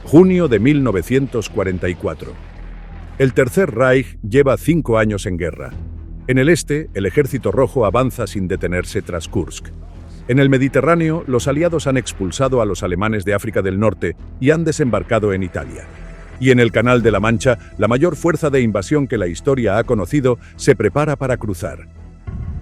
Junio de 1944. El Tercer Reich lleva 5 años en guerra. En el este, el Ejército Rojo avanza sin detenerse tras Kursk. En el Mediterráneo, los aliados han expulsado a los alemanes de África del Norte y han desembarcado en Italia. Y en el Canal de la Mancha, la mayor fuerza de invasión que la historia ha conocido se prepara para cruzar.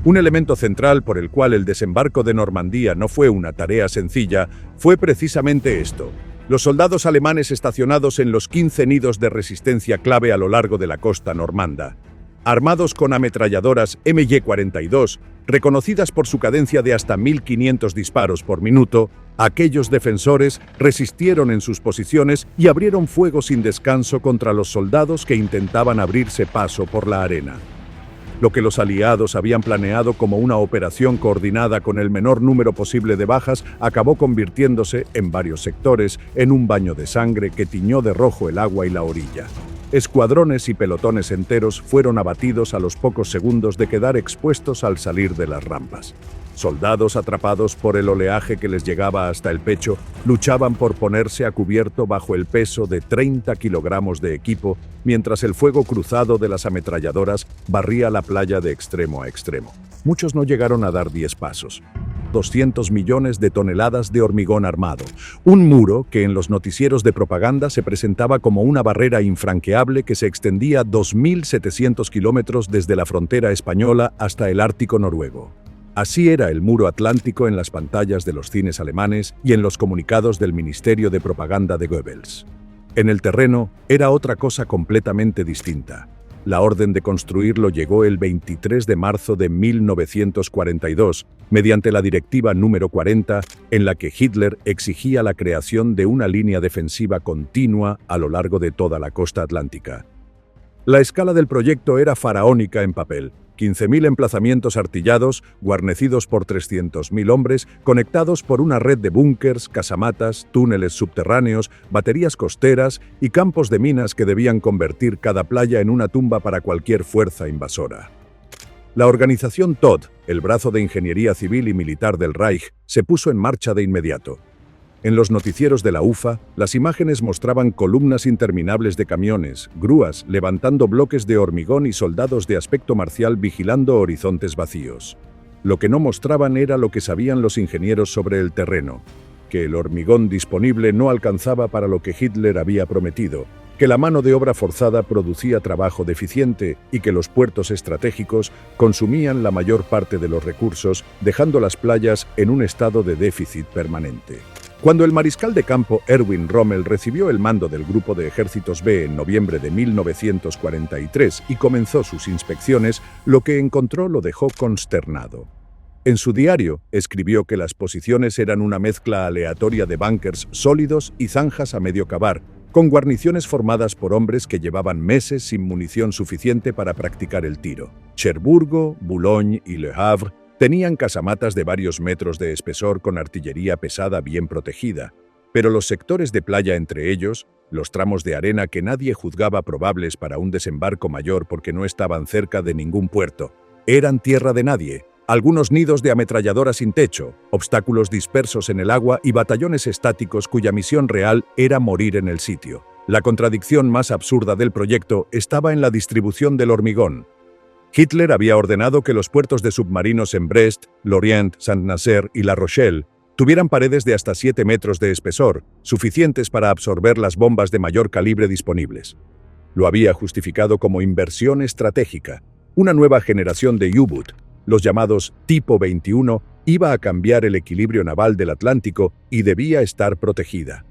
Un elemento central por el cual el desembarco de Normandía no fue una tarea sencilla fue precisamente esto: los soldados alemanes estacionados en los 15 nidos de resistencia clave a lo largo de la costa normanda. Armados con ametralladoras MG-42, reconocidas por su cadencia de hasta 1.500 disparos por minuto, aquellos defensores resistieron en sus posiciones y abrieron fuego sin descanso contra los soldados que intentaban abrirse paso por la arena. Lo que los aliados habían planeado como una operación coordinada con el menor número posible de bajas acabó convirtiéndose, en varios sectores, en un baño de sangre que tiñó de rojo el agua y la orilla. Escuadrones y pelotones enteros fueron abatidos a los pocos segundos de quedar expuestos al salir de las rampas. Soldados atrapados por el oleaje que les llegaba hasta el pecho luchaban por ponerse a cubierto bajo el peso de 30 kilogramos de equipo, mientras el fuego cruzado de las ametralladoras barría la playa de extremo a extremo. Muchos no llegaron a dar 10 pasos. 200 millones de toneladas de hormigón armado. Un muro que en los noticieros de propaganda se presentaba como una barrera infranqueable que se extendía 2.700 kilómetros desde la frontera española hasta el Ártico noruego. Así era el muro atlántico en las pantallas de los cines alemanes y en los comunicados del Ministerio de Propaganda de Goebbels. En el terreno era otra cosa completamente distinta. La orden de construirlo llegó el 23 de marzo de 1942, mediante la Directiva número 40, en la que Hitler exigía la creación de una línea defensiva continua a lo largo de toda la costa atlántica. La escala del proyecto era faraónica en papel: 15.000 emplazamientos artillados, guarnecidos por 300.000 hombres, conectados por una red de búnkers, casamatas, túneles subterráneos, baterías costeras y campos de minas que debían convertir cada playa en una tumba para cualquier fuerza invasora. La organización Todt, el brazo de ingeniería civil y militar del Reich, se puso en marcha de inmediato. En los noticieros de la UFA, las imágenes mostraban columnas interminables de camiones, grúas, levantando bloques de hormigón y soldados de aspecto marcial vigilando horizontes vacíos. Lo que no mostraban era lo que sabían los ingenieros sobre el terreno: que el hormigón disponible no alcanzaba para lo que Hitler había prometido, que la mano de obra forzada producía trabajo deficiente y que los puertos estratégicos consumían la mayor parte de los recursos, dejando las playas en un estado de déficit permanente. Cuando el mariscal de campo Erwin Rommel recibió el mando del Grupo de Ejércitos B en noviembre de 1943 y comenzó sus inspecciones, lo que encontró lo dejó consternado. En su diario, escribió que las posiciones eran una mezcla aleatoria de búnkers sólidos y zanjas a medio cavar, con guarniciones formadas por hombres que llevaban meses sin munición suficiente para practicar el tiro. Cherburgo, Boulogne y Le Havre tenían casamatas de varios metros de espesor con artillería pesada bien protegida, pero los sectores de playa entre ellos, los tramos de arena que nadie juzgaba probables para un desembarco mayor porque no estaban cerca de ningún puerto, eran tierra de nadie. Algunos nidos de ametralladora sin techo, obstáculos dispersos en el agua y batallones estáticos cuya misión real era morir en el sitio. La contradicción más absurda del proyecto estaba en la distribución del hormigón. Hitler había ordenado que los puertos de submarinos en Brest, Lorient, Saint-Nazaire y La Rochelle tuvieran paredes de hasta 7 metros de espesor, suficientes para absorber las bombas de mayor calibre disponibles. Lo había justificado como inversión estratégica. Una nueva generación de U-Boot, los llamados Tipo 21, iba a cambiar el equilibrio naval del Atlántico y debía estar protegida.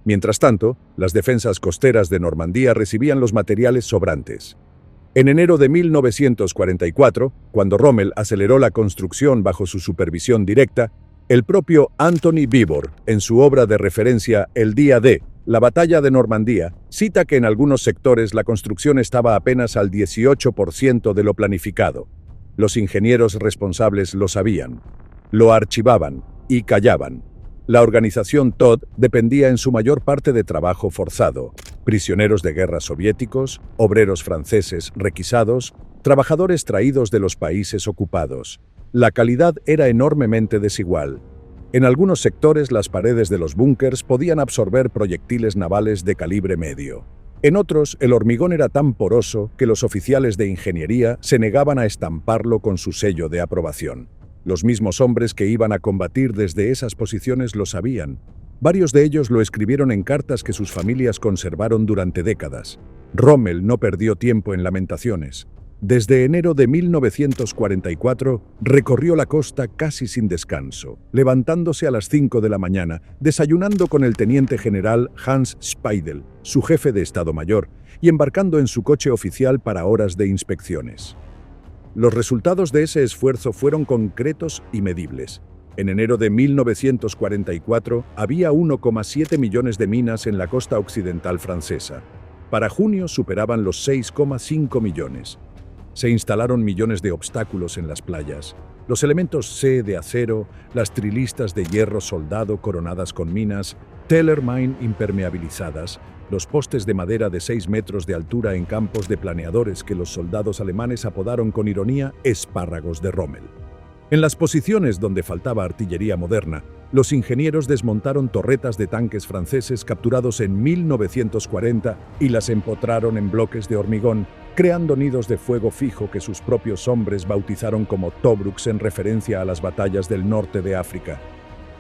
Mientras tanto, las defensas costeras de Normandía recibían los materiales sobrantes. En enero de 1944, cuando Rommel aceleró la construcción bajo su supervisión directa, el propio Anthony Beevor, en su obra de referencia El día de la batalla de Normandía, cita que en algunos sectores la construcción estaba apenas al 18% de lo planificado. Los ingenieros responsables lo sabían, lo archivaban y callaban. La organización Todt dependía en su mayor parte de trabajo forzado: prisioneros de guerra soviéticos, obreros franceses requisados, trabajadores traídos de los países ocupados. La calidad era enormemente desigual. En algunos sectores, las paredes de los búnkers podían absorber proyectiles navales de calibre medio. En otros, el hormigón era tan poroso que los oficiales de ingeniería se negaban a estamparlo con su sello de aprobación. Los mismos hombres que iban a combatir desde esas posiciones lo sabían. Varios de ellos lo escribieron en cartas que sus familias conservaron durante décadas. Rommel no perdió tiempo en lamentaciones. Desde enero de 1944 recorrió la costa casi sin descanso, levantándose a las 5 de la mañana, desayunando con el teniente general Hans Speidel, su jefe de Estado Mayor, y embarcando en su coche oficial para horas de inspecciones. Los resultados de ese esfuerzo fueron concretos y medibles. En enero de 1944 había 1,7 millones de minas en la costa occidental francesa. Para junio superaban los 6,5 millones. Se instalaron millones de obstáculos en las playas. Los elementos C de acero, las trilistas de hierro soldado coronadas con minas, Tellermine impermeabilizadas, los postes de madera de 6 metros de altura en campos de planeadores que los soldados alemanes apodaron con ironía espárragos de Rommel. En las posiciones donde faltaba artillería moderna, los ingenieros desmontaron torretas de tanques franceses capturados en 1940 y las empotraron en bloques de hormigón, creando nidos de fuego fijo que sus propios hombres bautizaron como Tobruks en referencia a las batallas del norte de África.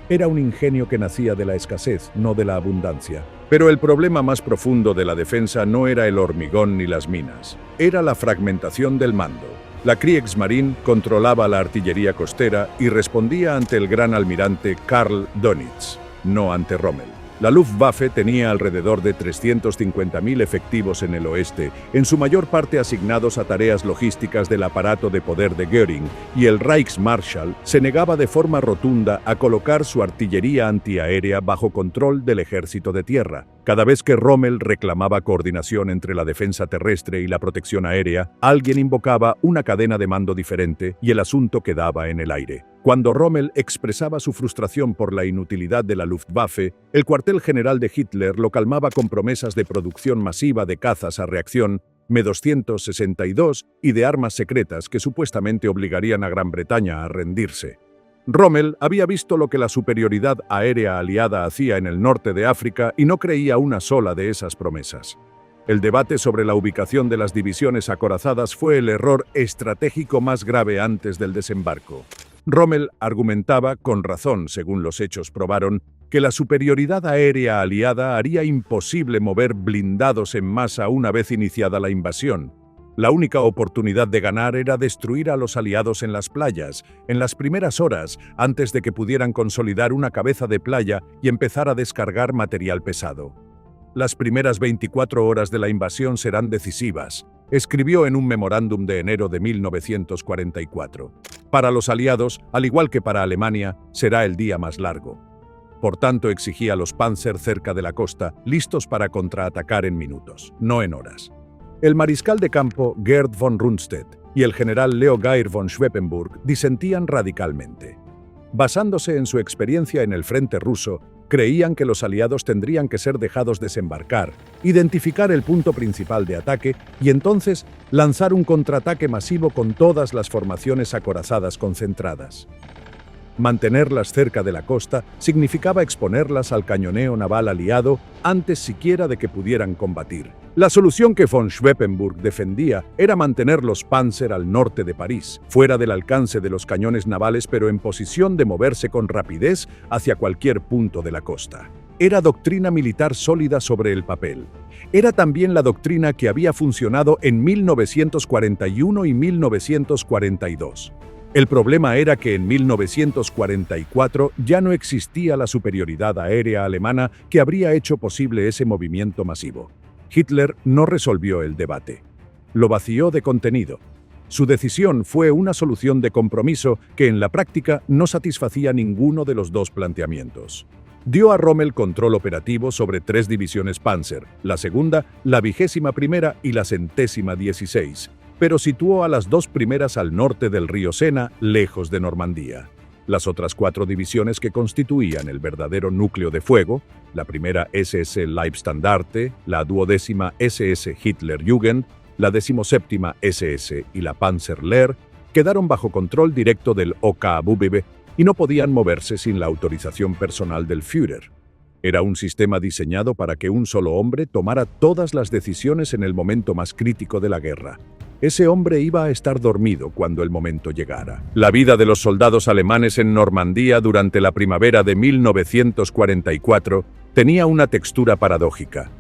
Era un ingenio que nacía de la escasez, no de la abundancia. Pero el problema más profundo de la defensa no era el hormigón ni las minas, era la fragmentación del mando. La Kriegsmarine controlaba la artillería costera y respondía ante el gran almirante Karl Dönitz, no ante Rommel. La Luftwaffe tenía alrededor de 350.000 efectivos en el oeste, en su mayor parte asignados a tareas logísticas del aparato de poder de Göring, y el Reichsmarschall se negaba de forma rotunda a colocar su artillería antiaérea bajo control del ejército de tierra. Cada vez que Rommel reclamaba coordinación entre la defensa terrestre y la protección aérea, alguien invocaba una cadena de mando diferente y el asunto quedaba en el aire. Cuando Rommel expresaba su frustración por la inutilidad de la Luftwaffe, el cuartel general de Hitler lo calmaba con promesas de producción masiva de cazas a reacción Me-262 y de armas secretas que supuestamente obligarían a Gran Bretaña a rendirse. Rommel había visto lo que la superioridad aérea aliada hacía en el norte de África y no creía una sola de esas promesas. El debate sobre la ubicación de las divisiones acorazadas fue el error estratégico más grave antes del desembarco. Rommel argumentaba, con razón según los hechos probaron, que la superioridad aérea aliada haría imposible mover blindados en masa una vez iniciada la invasión. La única oportunidad de ganar era destruir a los aliados en las playas, en las primeras horas, antes de que pudieran consolidar una cabeza de playa y empezar a descargar material pesado. Las primeras 24 horas de la invasión serán decisivas, escribió en un memorándum de enero de 1944. Para los aliados, al igual que para Alemania, será el día más largo. Por tanto, exigía a los Panzer cerca de la costa, listos para contraatacar en minutos, no en horas. El mariscal de campo Gerd von Rundstedt y el general Leo Geir von Schweppenburg disentían radicalmente. Basándose en su experiencia en el frente ruso, creían que los aliados tendrían que ser dejados desembarcar, identificar el punto principal de ataque y entonces lanzar un contraataque masivo con todas las formaciones acorazadas concentradas. Mantenerlas cerca de la costa significaba exponerlas al cañoneo naval aliado antes siquiera de que pudieran combatir. La solución que von Schweppenburg defendía era mantener los Panzer al norte de París, fuera del alcance de los cañones navales pero en posición de moverse con rapidez hacia cualquier punto de la costa. Era doctrina militar sólida sobre el papel. Era también la doctrina que había funcionado en 1941 y 1942. El problema era que en 1944 ya no existía la superioridad aérea alemana que habría hecho posible ese movimiento masivo. Hitler no resolvió el debate. Lo vació de contenido. Su decisión fue una solución de compromiso que en la práctica no satisfacía ninguno de los dos planteamientos. Dio a Rommel control operativo sobre 3 divisiones Panzer, la segunda, la 21ª y la 116, pero situó a las 2 primeras al norte del río Sena, lejos de Normandía. Las otras 4 divisiones que constituían el verdadero núcleo de fuego, la primera SS Leibstandarte, la 12ª SS Hitlerjugend, la 17ª SS y la Panzer Lehr, quedaron bajo control directo del OKW y no podían moverse sin la autorización personal del Führer. Era un sistema diseñado para que un solo hombre tomara todas las decisiones en el momento más crítico de la guerra. Ese hombre iba a estar dormido cuando el momento llegara. La vida de los soldados alemanes en Normandía durante la primavera de 1944 tenía una textura paradójica.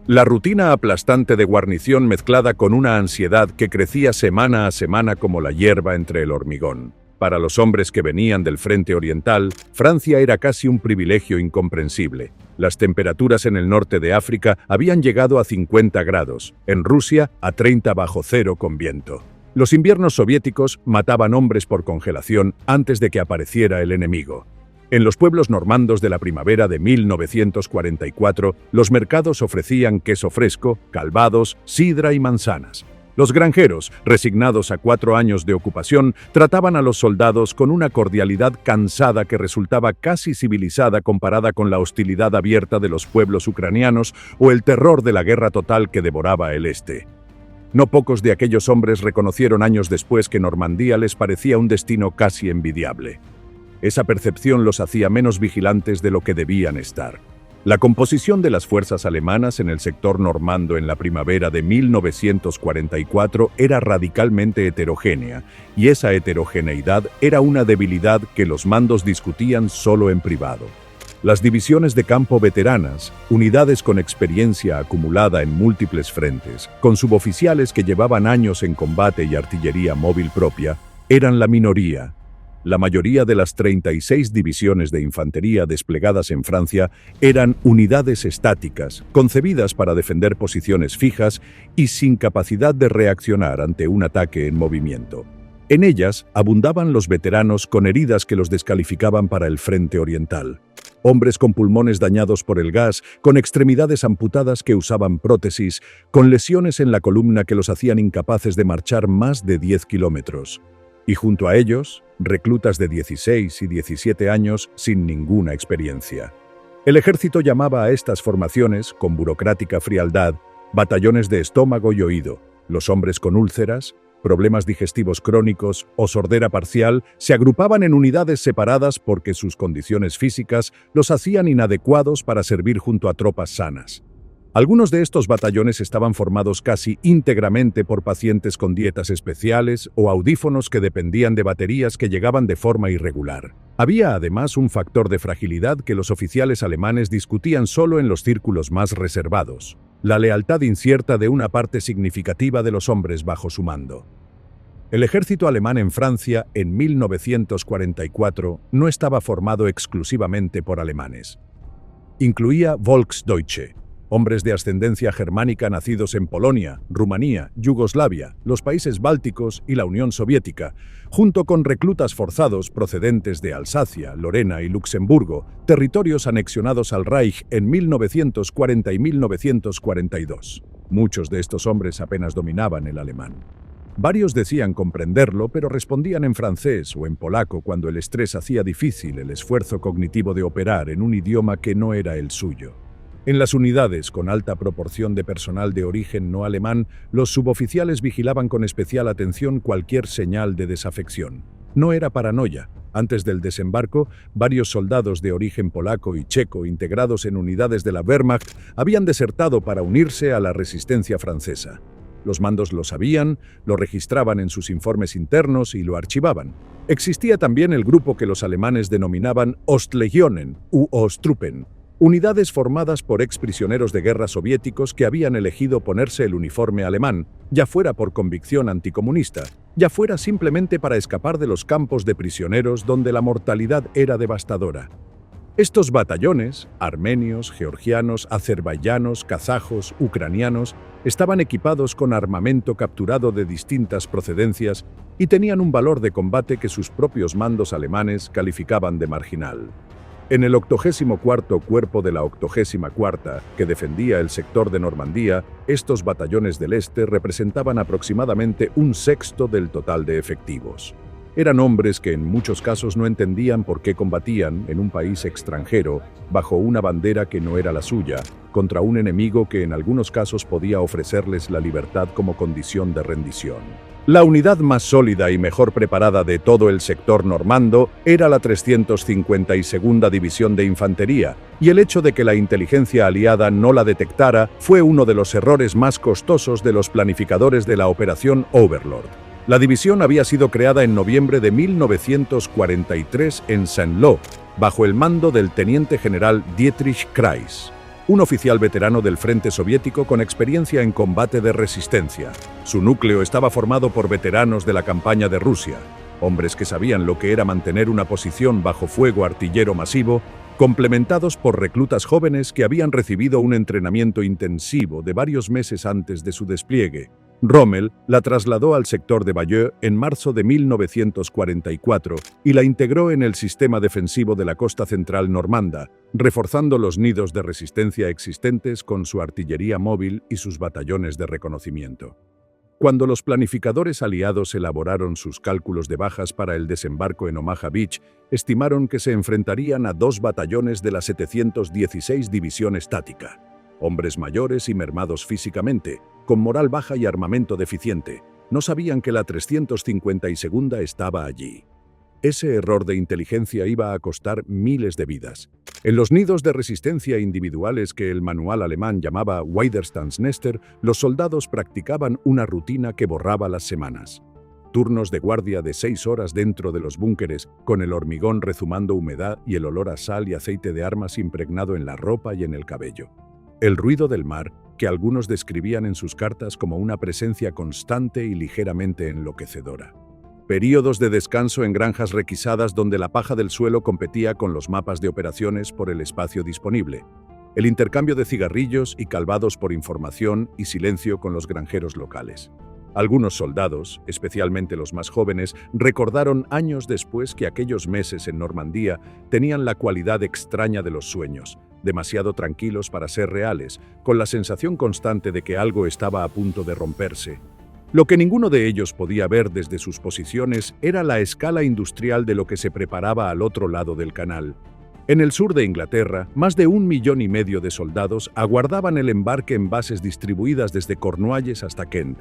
La rutina aplastante de guarnición mezclada con una ansiedad que crecía semana a semana como la hierba entre el hormigón. Para los hombres que venían del frente oriental, Francia era casi un privilegio incomprensible. Las temperaturas en el norte de África habían llegado a 50 grados, en Rusia a 30 bajo cero con viento. Los inviernos soviéticos mataban hombres por congelación antes de que apareciera el enemigo. En los pueblos normandos de la primavera de 1944, los mercados ofrecían queso fresco, calvados, sidra y manzanas. Los granjeros, resignados a 4 años de ocupación, trataban a los soldados con una cordialidad cansada que resultaba casi civilizada comparada con la hostilidad abierta de los pueblos ucranianos o el terror de la guerra total que devoraba el este. No pocos de aquellos hombres reconocieron años después que Normandía les parecía un destino casi envidiable. Esa percepción los hacía menos vigilantes de lo que debían estar. La composición de las fuerzas alemanas en el sector normando en la primavera de 1944 era radicalmente heterogénea, y esa heterogeneidad era una debilidad que los mandos discutían solo en privado. Las divisiones de campo veteranas, unidades con experiencia acumulada en múltiples frentes, con suboficiales que llevaban años en combate y artillería móvil propia, eran la minoría. La mayoría de las 36 divisiones de infantería desplegadas en Francia eran unidades estáticas, concebidas para defender posiciones fijas y sin capacidad de reaccionar ante un ataque en movimiento. En ellas abundaban los veteranos con heridas que los descalificaban para el frente oriental. Hombres con pulmones dañados por el gas, con extremidades amputadas que usaban prótesis, con lesiones en la columna que los hacían incapaces de marchar más de 10 kilómetros. Y junto a ellos, reclutas de 16 y 17 años sin ninguna experiencia. El ejército llamaba a estas formaciones, con burocrática frialdad, batallones de estómago y oído. Los hombres con úlceras, problemas digestivos crónicos o sordera parcial se agrupaban en unidades separadas porque sus condiciones físicas los hacían inadecuados para servir junto a tropas sanas. Algunos de estos batallones estaban formados casi íntegramente por pacientes con dietas especiales o audífonos que dependían de baterías que llegaban de forma irregular. Había además un factor de fragilidad que los oficiales alemanes discutían solo en los círculos más reservados: la lealtad incierta de una parte significativa de los hombres bajo su mando. El ejército alemán en Francia en 1944 no estaba formado exclusivamente por alemanes. Incluía Volksdeutsche, hombres de ascendencia germánica nacidos en Polonia, Rumanía, Yugoslavia, los países bálticos y la Unión Soviética, junto con reclutas forzados procedentes de Alsacia, Lorena y Luxemburgo, territorios anexionados al Reich en 1940 y 1942. Muchos de estos hombres apenas dominaban el alemán. Varios decían comprenderlo, pero respondían en francés o en polaco cuando el estrés hacía difícil el esfuerzo cognitivo de operar en un idioma que no era el suyo. En las unidades con alta proporción de personal de origen no alemán, los suboficiales vigilaban con especial atención cualquier señal de desafección. No era paranoia. Antes del desembarco, varios soldados de origen polaco y checo integrados en unidades de la Wehrmacht habían desertado para unirse a la resistencia francesa. Los mandos lo sabían, lo registraban en sus informes internos y lo archivaban. Existía también el grupo que los alemanes denominaban Ostlegionen u Ostruppen, unidades formadas por exprisioneros de guerra soviéticos que habían elegido ponerse el uniforme alemán, ya fuera por convicción anticomunista, ya fuera simplemente para escapar de los campos de prisioneros donde la mortalidad era devastadora. Estos batallones, armenios, georgianos, azerbaiyanos, kazajos, ucranianos, estaban equipados con armamento capturado de distintas procedencias y tenían un valor de combate que sus propios mandos alemanes calificaban de marginal. En el 84º Cuerpo de la 84ª, que defendía el sector de Normandía, estos batallones del este representaban aproximadamente un sexto del total de efectivos. Eran hombres que en muchos casos no entendían por qué combatían en un país extranjero, bajo una bandera que no era la suya, contra un enemigo que en algunos casos podía ofrecerles la libertad como condición de rendición. La unidad más sólida y mejor preparada de todo el sector normando era la 352ª División de Infantería, y el hecho de que la inteligencia aliada no la detectara fue uno de los errores más costosos de los planificadores de la Operación Overlord. La división había sido creada en noviembre de 1943 en Saint-Lô, bajo el mando del teniente general Dietrich Kreis, un oficial veterano del frente soviético con experiencia en combate de resistencia. Su núcleo estaba formado por veteranos de la campaña de Rusia, hombres que sabían lo que era mantener una posición bajo fuego artillero masivo, complementados por reclutas jóvenes que habían recibido un entrenamiento intensivo de varios meses antes de su despliegue. Rommel la trasladó al sector de Bayeux en marzo de 1944 y la integró en el sistema defensivo de la costa central normanda, reforzando los nidos de resistencia existentes con su artillería móvil y sus batallones de reconocimiento. Cuando los planificadores aliados elaboraron sus cálculos de bajas para el desembarco en Omaha Beach, estimaron que se enfrentarían a 2 batallones de la 716 División Estática, hombres mayores y mermados físicamente, con moral baja y armamento deficiente. No sabían que la 352ª estaba allí. Ese error de inteligencia iba a costar miles de vidas. En los nidos de resistencia individuales que el manual alemán llamaba Widerstandsnester, los soldados practicaban una rutina que borraba las semanas. Turnos de guardia de 6 horas dentro de los búnkeres, con el hormigón rezumando humedad y el olor a sal y aceite de armas impregnado en la ropa y en el cabello. El ruido del mar, que algunos describían en sus cartas como una presencia constante y ligeramente enloquecedora. Períodos de descanso en granjas requisadas donde la paja del suelo competía con los mapas de operaciones por el espacio disponible. El intercambio de cigarrillos y calvados por información y silencio con los granjeros locales. Algunos soldados, especialmente los más jóvenes, recordaron años después que aquellos meses en Normandía tenían la cualidad extraña de los sueños, demasiado tranquilos para ser reales, con la sensación constante de que algo estaba a punto de romperse. Lo que ninguno de ellos podía ver desde sus posiciones era la escala industrial de lo que se preparaba al otro lado del canal. En el sur de Inglaterra, más de 1,5 millones de soldados aguardaban el embarque en bases distribuidas desde Cornualles hasta Kent.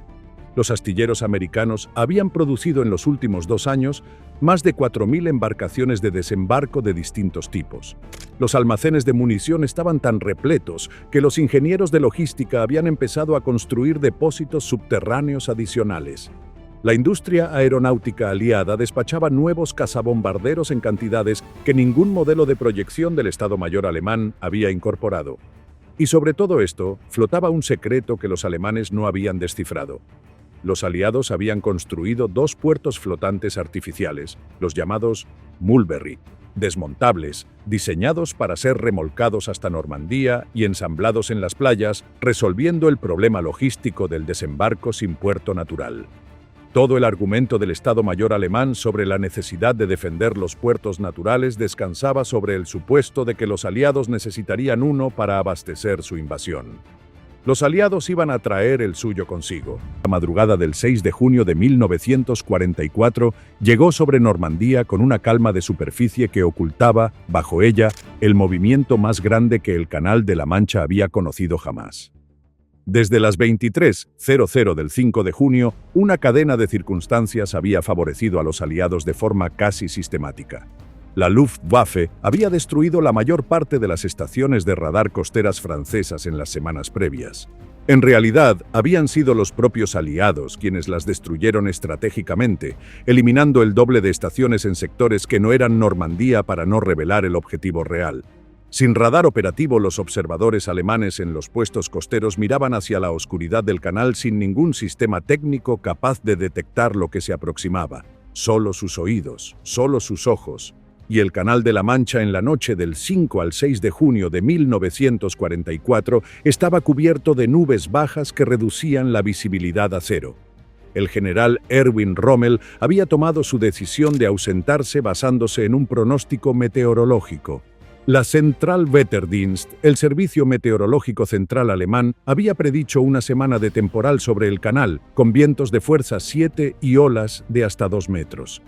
Los astilleros americanos habían producido en los últimos 2 años más de 4.000 embarcaciones de desembarco de distintos tipos. Los almacenes de munición estaban tan repletos que los ingenieros de logística habían empezado a construir depósitos subterráneos adicionales. La industria aeronáutica aliada despachaba nuevos cazabombarderos en cantidades que ningún modelo de proyección del Estado Mayor alemán había incorporado. Y sobre todo esto, flotaba un secreto que los alemanes no habían descifrado. Los aliados habían construido 2 puertos flotantes artificiales, los llamados Mulberry, desmontables, diseñados para ser remolcados hasta Normandía y ensamblados en las playas, resolviendo el problema logístico del desembarco sin puerto natural. Todo el argumento del Estado Mayor alemán sobre la necesidad de defender los puertos naturales descansaba sobre el supuesto de que los aliados necesitarían uno para abastecer su invasión. Los aliados iban a traer el suyo consigo. La madrugada del 6 de junio de 1944 llegó sobre Normandía con una calma de superficie que ocultaba, bajo ella, el movimiento más grande que el Canal de la Mancha había conocido jamás. Desde las 23:00 del 5 de junio, una cadena de circunstancias había favorecido a los aliados de forma casi sistemática. La Luftwaffe había destruido la mayor parte de las estaciones de radar costeras francesas en las semanas previas. En realidad, habían sido los propios aliados quienes las destruyeron estratégicamente, eliminando el doble de estaciones en sectores que no eran Normandía para no revelar el objetivo real. Sin radar operativo, los observadores alemanes en los puestos costeros miraban hacia la oscuridad del canal sin ningún sistema técnico capaz de detectar lo que se aproximaba. Solo sus oídos, solo sus ojos. Y el Canal de la Mancha en la noche del 5 al 6 de junio de 1944 estaba cubierto de nubes bajas que reducían la visibilidad a cero. El general Erwin Rommel había tomado su decisión de ausentarse basándose en un pronóstico meteorológico. La Zentralwetterdienst, el servicio meteorológico central alemán, había predicho una semana de temporal sobre el canal, con vientos de fuerza 7 y olas de hasta 2 metros.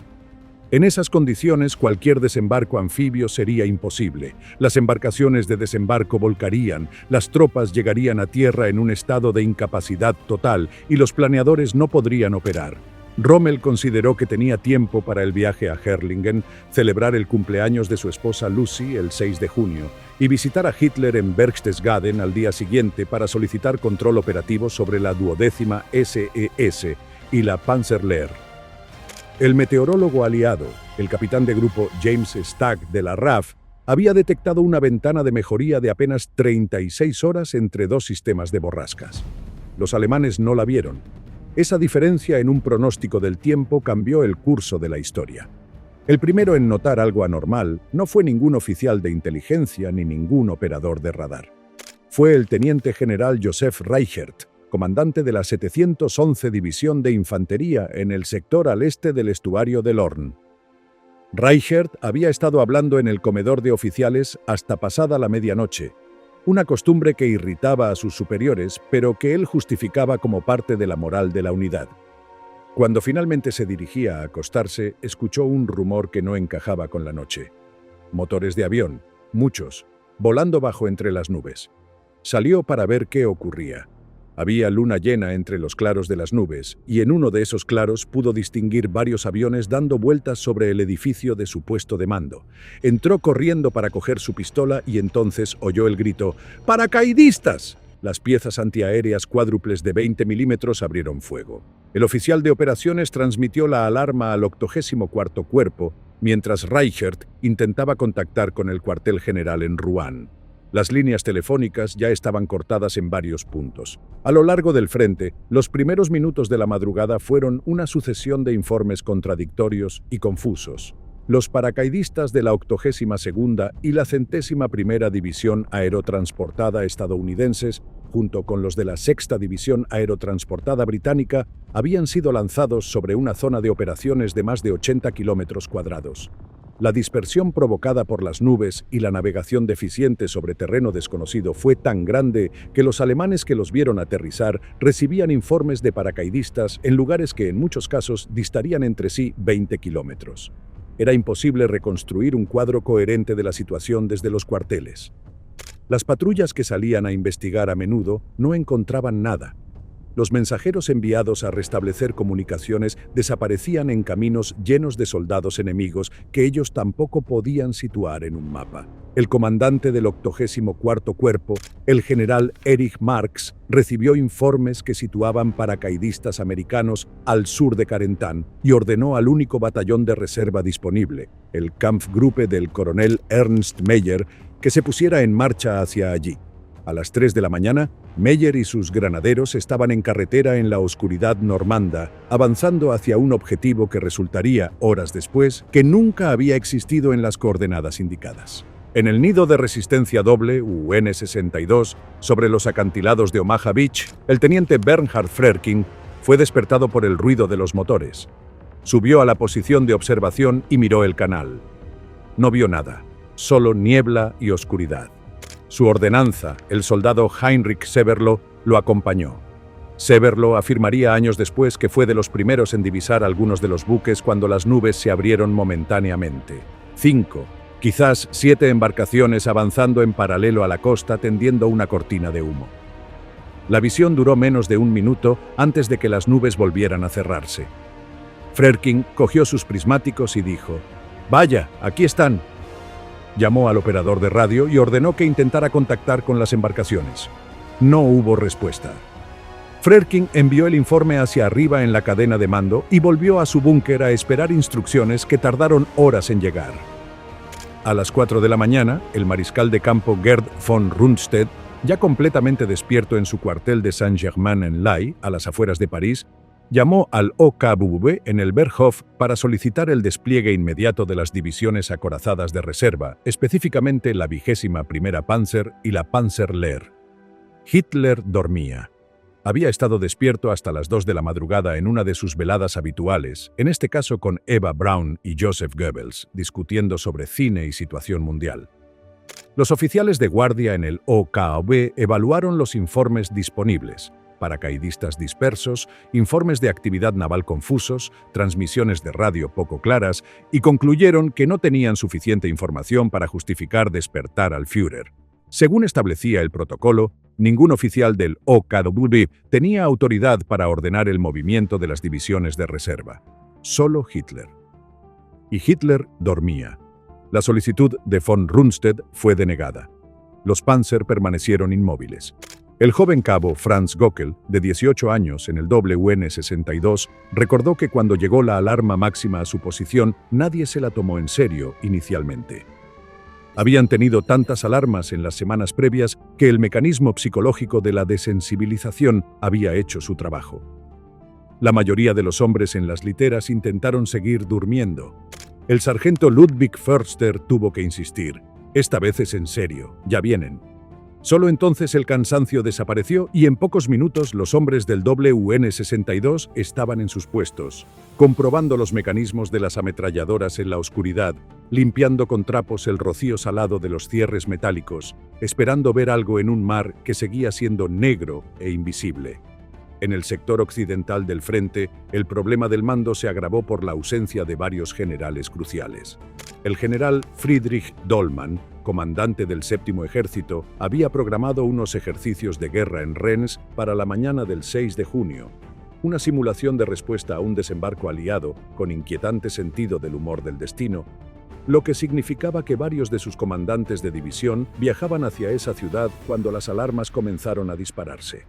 En esas condiciones, cualquier desembarco anfibio sería imposible. Las embarcaciones de desembarco volcarían, las tropas llegarían a tierra en un estado de incapacidad total y los planeadores no podrían operar. Rommel consideró que tenía tiempo para el viaje a Herrlingen, celebrar el cumpleaños de su esposa Lucy el 6 de junio y visitar a Hitler en Berchtesgaden al día siguiente para solicitar control operativo sobre la 12ª SES y la Panzerlehr. El meteorólogo aliado, el capitán de grupo James Stagg de la RAF, había detectado una ventana de mejoría de apenas 36 horas entre dos sistemas de borrascas. Los alemanes no la vieron. Esa diferencia en un pronóstico del tiempo cambió el curso de la historia. El primero en notar algo anormal no fue ningún oficial de inteligencia ni ningún operador de radar. Fue el teniente general Joseph Reichert, comandante de la 711 División de Infantería en el sector al este del estuario del Orne. Reichert había estado hablando en el comedor de oficiales hasta pasada la medianoche, una costumbre que irritaba a sus superiores, pero que él justificaba como parte de la moral de la unidad. Cuando finalmente se dirigía a acostarse, escuchó un rumor que no encajaba con la noche. Motores de avión, muchos, volando bajo entre las nubes. Salió para ver qué ocurría. Había luna llena entre los claros de las nubes, y en uno de esos claros pudo distinguir varios aviones dando vueltas sobre el edificio de su puesto de mando. Entró corriendo para coger su pistola y entonces oyó el grito «¡Paracaidistas!». Las piezas antiaéreas cuádruples de 20 milímetros abrieron fuego. El oficial de operaciones transmitió la alarma al 84º Cuerpo, mientras Reichert intentaba contactar con el cuartel general en Rouen. Las líneas telefónicas ya estaban cortadas en varios puntos. A lo largo del frente, los primeros minutos de la madrugada fueron una sucesión de informes contradictorios y confusos. Los paracaidistas de la 82ª y la 101ª División Aerotransportada estadounidenses, junto con los de la 6ª División Aerotransportada británica, habían sido lanzados sobre una zona de operaciones de más de 80 kilómetros cuadrados. La dispersión provocada por las nubes y la navegación deficiente sobre terreno desconocido fue tan grande que los alemanes que los vieron aterrizar recibían informes de paracaidistas en lugares que en muchos casos distarían entre sí 20 kilómetros. Era imposible reconstruir un cuadro coherente de la situación desde los cuarteles. Las patrullas que salían a investigar a menudo no encontraban nada. Los mensajeros enviados a restablecer comunicaciones desaparecían en caminos llenos de soldados enemigos que ellos tampoco podían situar en un mapa. El comandante del 84º Cuerpo, el general Erich Marx, recibió informes que situaban paracaidistas americanos al sur de Carentan y ordenó al único batallón de reserva disponible, el Kampfgruppe del coronel Ernst Meyer, que se pusiera en marcha hacia allí. A las 3 de la mañana, Meyer y sus granaderos estaban en carretera en la oscuridad normanda, avanzando hacia un objetivo que resultaría, horas después, que nunca había existido en las coordenadas indicadas. En el nido de resistencia doble, UN-62, sobre los acantilados de Omaha Beach, el teniente Bernhard Frerking fue despertado por el ruido de los motores. Subió a la posición de observación y miró el canal. No vio nada, solo niebla y oscuridad. Su ordenanza, el soldado Heinrich Severloh, lo acompañó. Severloh afirmaría años después que fue de los primeros en divisar algunos de los buques cuando las nubes se abrieron momentáneamente. 5, quizás 7 embarcaciones avanzando en paralelo a la costa tendiendo una cortina de humo. La visión duró menos de un minuto antes de que las nubes volvieran a cerrarse. Frerking cogió sus prismáticos y dijo: «Vaya, aquí están». Llamó al operador de radio y ordenó que intentara contactar con las embarcaciones. No hubo respuesta. Frerking envió el informe hacia arriba en la cadena de mando y volvió a su búnker a esperar instrucciones que tardaron horas en llegar. A las 4 de la mañana, el mariscal de campo Gerd von Rundstedt, ya completamente despierto en su cuartel de Saint-Germain-en-Laye, a las afueras de París, llamó al OKW en el Berghof para solicitar el despliegue inmediato de las divisiones acorazadas de reserva, específicamente la 21ª Panzer y la Panzerlehr. Hitler dormía. Había estado despierto hasta las 2 de la madrugada en una de sus veladas habituales, en este caso con Eva Braun y Joseph Goebbels, discutiendo sobre cine y situación mundial. Los oficiales de guardia en el OKW evaluaron los informes disponibles: paracaidistas dispersos, informes de actividad naval confusos, transmisiones de radio poco claras, y concluyeron que no tenían suficiente información para justificar despertar al Führer. Según establecía el protocolo, Ningún oficial del OKW tenía autoridad para ordenar el movimiento de las divisiones de reserva. Solo Hitler. Y Hitler dormía. La solicitud de von Rundstedt fue denegada. Los Panzer permanecieron inmóviles. El joven cabo Franz Gockel, de 18 años en el WN-62, recordó que cuando llegó la alarma máxima a su posición, nadie se la tomó en serio inicialmente. Habían tenido tantas alarmas en las semanas previas que el mecanismo psicológico de la desensibilización había hecho su trabajo. La mayoría de los hombres en las literas intentaron seguir durmiendo. El sargento Ludwig Förster tuvo que insistir. Esta vez es en serio, ya vienen. Solo entonces el cansancio desapareció y en pocos minutos los hombres del WN-62 estaban en sus puestos, comprobando los mecanismos de las ametralladoras en la oscuridad, limpiando con trapos el rocío salado de los cierres metálicos, esperando ver algo en un mar que seguía siendo negro e invisible. En el sector occidental del frente, el problema del mando se agravó por la ausencia de varios generales cruciales. El general Friedrich Dollmann, comandante del Séptimo Ejército, había programado unos ejercicios de guerra en Rennes para la mañana del 6 de junio, una simulación de respuesta a un desembarco aliado con inquietante sentido del humor del destino, lo que significaba que varios de sus comandantes de división viajaban hacia esa ciudad cuando las alarmas comenzaron a dispararse.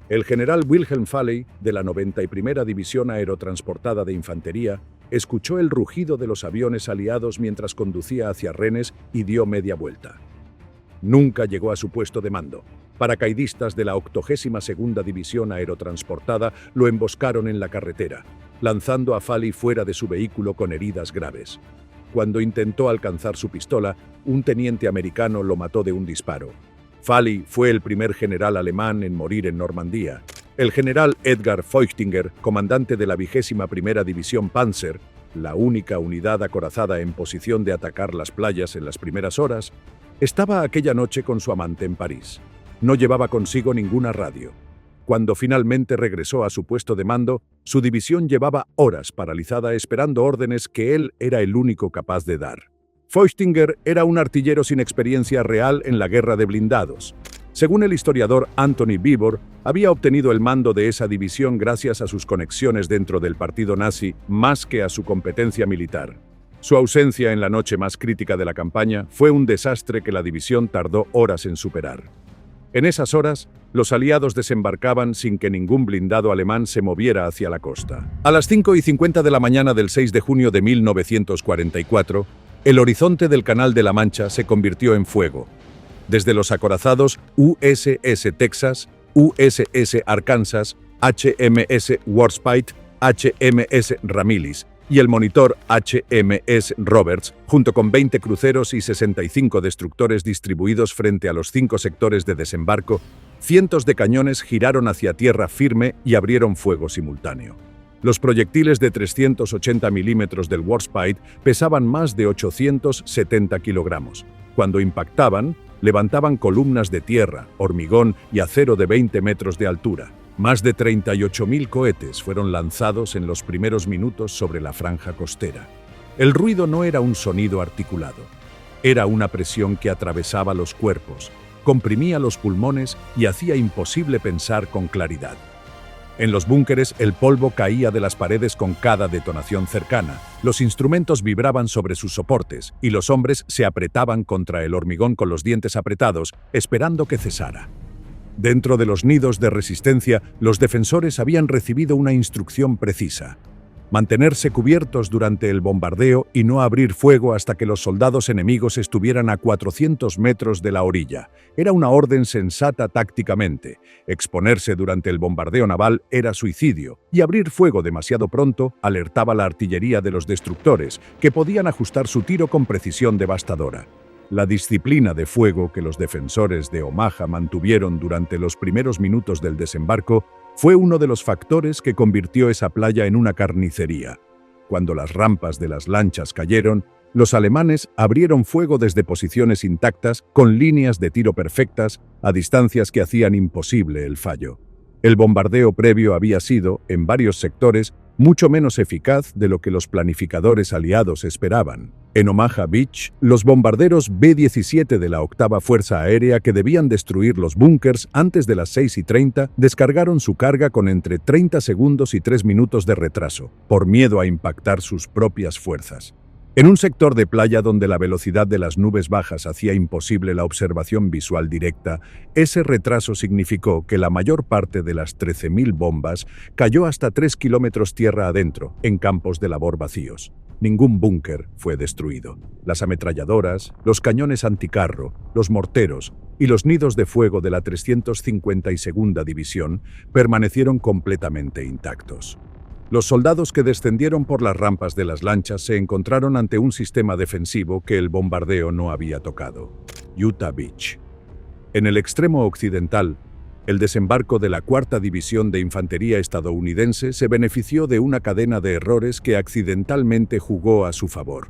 El general Wilhelm Falley, de la 91ª División Aerotransportada de Infantería, escuchó el rugido de los aviones aliados mientras conducía hacia Rennes y dio media vuelta. Nunca llegó a su puesto de mando. Paracaidistas de la 82ª División Aerotransportada lo emboscaron en la carretera, lanzando a Falley fuera de su vehículo con heridas graves. Cuando intentó alcanzar su pistola, un teniente americano lo mató de un disparo. Falley fue el primer general alemán en morir en Normandía. El general Edgar Feuchtinger, comandante de la 21ª División Panzer, la única unidad acorazada en posición de atacar las playas en las primeras horas, estaba aquella noche con su amante en París. No llevaba consigo ninguna radio. Cuando finalmente regresó a su puesto de mando, su división llevaba horas paralizada esperando órdenes que él era el único capaz de dar. Feuchtinger era un artillero sin experiencia real en la guerra de blindados. Según el historiador Anthony Beevor, había obtenido el mando de esa división gracias a sus conexiones dentro del partido nazi más que a su competencia militar. Su ausencia en la noche más crítica de la campaña fue un desastre que la división tardó horas en superar. En esas horas, los aliados desembarcaban sin que ningún blindado alemán se moviera hacia la costa. A las 5:50 de la mañana del 6 de junio de 1944, el horizonte del Canal de la Mancha se convirtió en fuego. Desde los acorazados USS Texas, USS Arkansas, HMS Warspite, HMS Ramillis y el monitor HMS Roberts, junto con 20 cruceros y 65 destructores distribuidos frente a los 5 sectores de desembarco, cientos de cañones giraron hacia tierra firme y abrieron fuego simultáneo. Los proyectiles de 380 milímetros del Warspite pesaban más de 870 kilogramos. Cuando impactaban, levantaban columnas de tierra, hormigón y acero de 20 metros de altura. Más de 38.000 cohetes fueron lanzados en los primeros minutos sobre la franja costera. El ruido no era un sonido articulado. Era una presión que atravesaba los cuerpos, comprimía los pulmones y hacía imposible pensar con claridad. En los búnkeres, el polvo caía de las paredes con cada detonación cercana, los instrumentos vibraban sobre sus soportes y los hombres se apretaban contra el hormigón con los dientes apretados, esperando que cesara. Dentro de los nidos de resistencia, los defensores habían recibido una instrucción precisa: mantenerse cubiertos durante el bombardeo y no abrir fuego hasta que los soldados enemigos estuvieran a 400 metros de la orilla. Era una orden sensata tácticamente. Exponerse durante el bombardeo naval era suicidio, y abrir fuego demasiado pronto alertaba la artillería de los destructores, que podían ajustar su tiro con precisión devastadora. La disciplina de fuego que los defensores de Omaha mantuvieron durante los primeros minutos del desembarco fue uno de los factores que convirtió esa playa en una carnicería. Cuando las rampas de las lanchas cayeron, los alemanes abrieron fuego desde posiciones intactas con líneas de tiro perfectas a distancias que hacían imposible el fallo. El bombardeo previo había sido, en varios sectores, mucho menos eficaz de lo que los planificadores aliados esperaban. En Omaha Beach, los bombarderos B-17 de la Octava Fuerza Aérea, que debían destruir los búnkers antes de las 6:30, descargaron su carga con entre 30 segundos y 3 minutos de retraso, por miedo a impactar sus propias fuerzas. En un sector de playa donde la velocidad de las nubes bajas hacía imposible la observación visual directa, ese retraso significó que la mayor parte de las 13.000 bombas cayó hasta 3 kilómetros tierra adentro, en campos de labor vacíos. Ningún búnker fue destruido. Las ametralladoras, los cañones anticarro, los morteros y los nidos de fuego de la 352ª División permanecieron completamente intactos. Los soldados que descendieron por las rampas de las lanchas se encontraron ante un sistema defensivo que el bombardeo no había tocado. Utah Beach. En el extremo occidental, el desembarco de la 4ª División de Infantería estadounidense se benefició de una cadena de errores que accidentalmente jugó a su favor.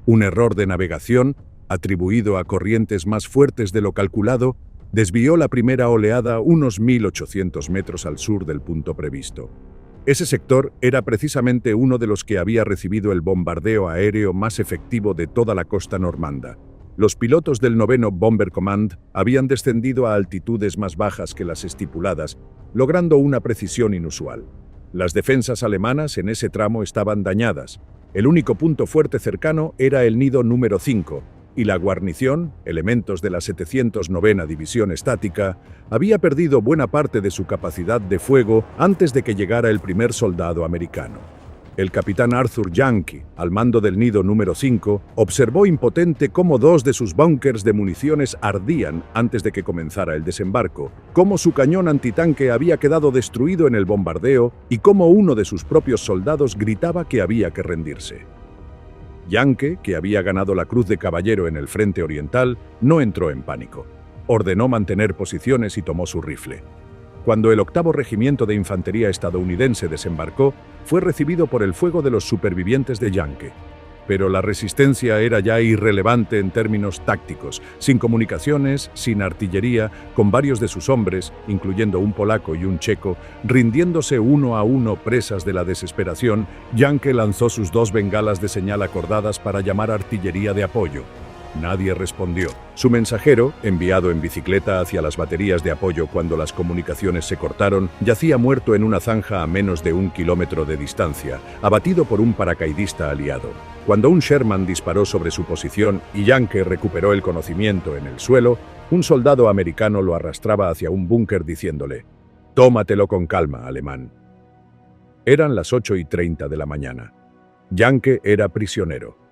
Un error de navegación, atribuido a corrientes más fuertes de lo calculado, desvió la primera oleada unos 1.800 metros al sur del punto previsto. Ese sector era precisamente uno de los que había recibido el bombardeo aéreo más efectivo de toda la costa normanda. Los pilotos del 9º Bomber Command habían descendido a altitudes más bajas que las estipuladas, logrando una precisión inusual. Las defensas alemanas en ese tramo estaban dañadas. El único punto fuerte cercano era el nido número 5, y la guarnición, elementos de la 709ª División Estática, había perdido buena parte de su capacidad de fuego antes de que llegara el primer soldado americano. El capitán Arthur Yankee, al mando del nido número 5, observó impotente cómo 2 de sus búnkers de municiones ardían antes de que comenzara el desembarco, cómo su cañón antitanque había quedado destruido en el bombardeo y cómo uno de sus propios soldados gritaba que había que rendirse. Yankee, que había ganado la Cruz de Caballero en el frente oriental, no entró en pánico. Ordenó mantener posiciones y tomó su rifle. Cuando el 8º Regimiento de Infantería estadounidense desembarcó, fue recibido por el fuego de los supervivientes de Yankee. Pero la resistencia era ya irrelevante en términos tácticos, sin comunicaciones, sin artillería, con varios de sus hombres, incluyendo un polaco y un checo, rindiéndose uno a uno presas de la desesperación. Yankee lanzó sus 2 bengalas de señal acordadas para llamar artillería de apoyo. Nadie respondió. Su mensajero, enviado en bicicleta hacia las baterías de apoyo cuando las comunicaciones se cortaron, yacía muerto en una zanja a menos de 1 kilómetro de distancia, abatido por un paracaidista aliado. Cuando un Sherman disparó sobre su posición y Yankee recuperó el conocimiento en el suelo, un soldado americano lo arrastraba hacia un búnker diciéndole: «Tómatelo con calma, alemán». Eran las 8:30 de la mañana. Yankee era prisionero.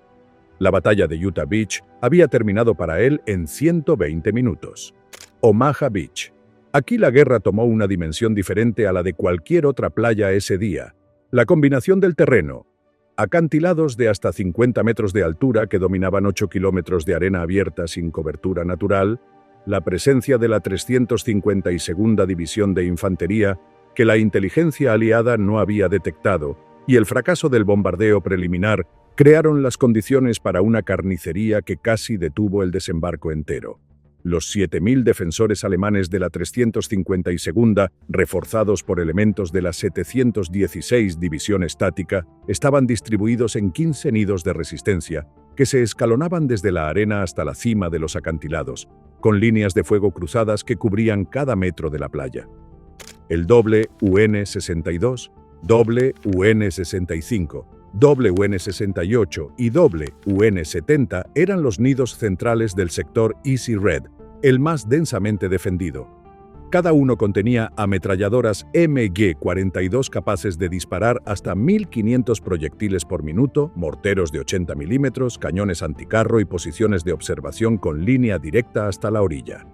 La batalla de Utah Beach había terminado para él en 120 minutos. Omaha Beach. Aquí la guerra tomó una dimensión diferente a la de cualquier otra playa ese día. La combinación del terreno, acantilados de hasta 50 metros de altura que dominaban 8 kilómetros de arena abierta sin cobertura natural, la presencia de la 352ª División de Infantería, que la inteligencia aliada no había detectado, y el fracaso del bombardeo preliminar crearon las condiciones para una carnicería que casi detuvo el desembarco entero. Los 7.000 defensores alemanes de la 352ª, reforzados por elementos de la 716 División Estática, estaban distribuidos en 15 nidos de resistencia, que se escalonaban desde la arena hasta la cima de los acantilados, con líneas de fuego cruzadas que cubrían cada metro de la playa. El doble UN-62, doble UN-65, doble UN-68 y doble UN-70 eran los nidos centrales del sector Easy Red, el más densamente defendido. Cada uno contenía ametralladoras MG-42 capaces de disparar hasta 1.500 proyectiles por minuto, morteros de 80 milímetros, cañones anticarro y posiciones de observación con línea directa hasta la orilla.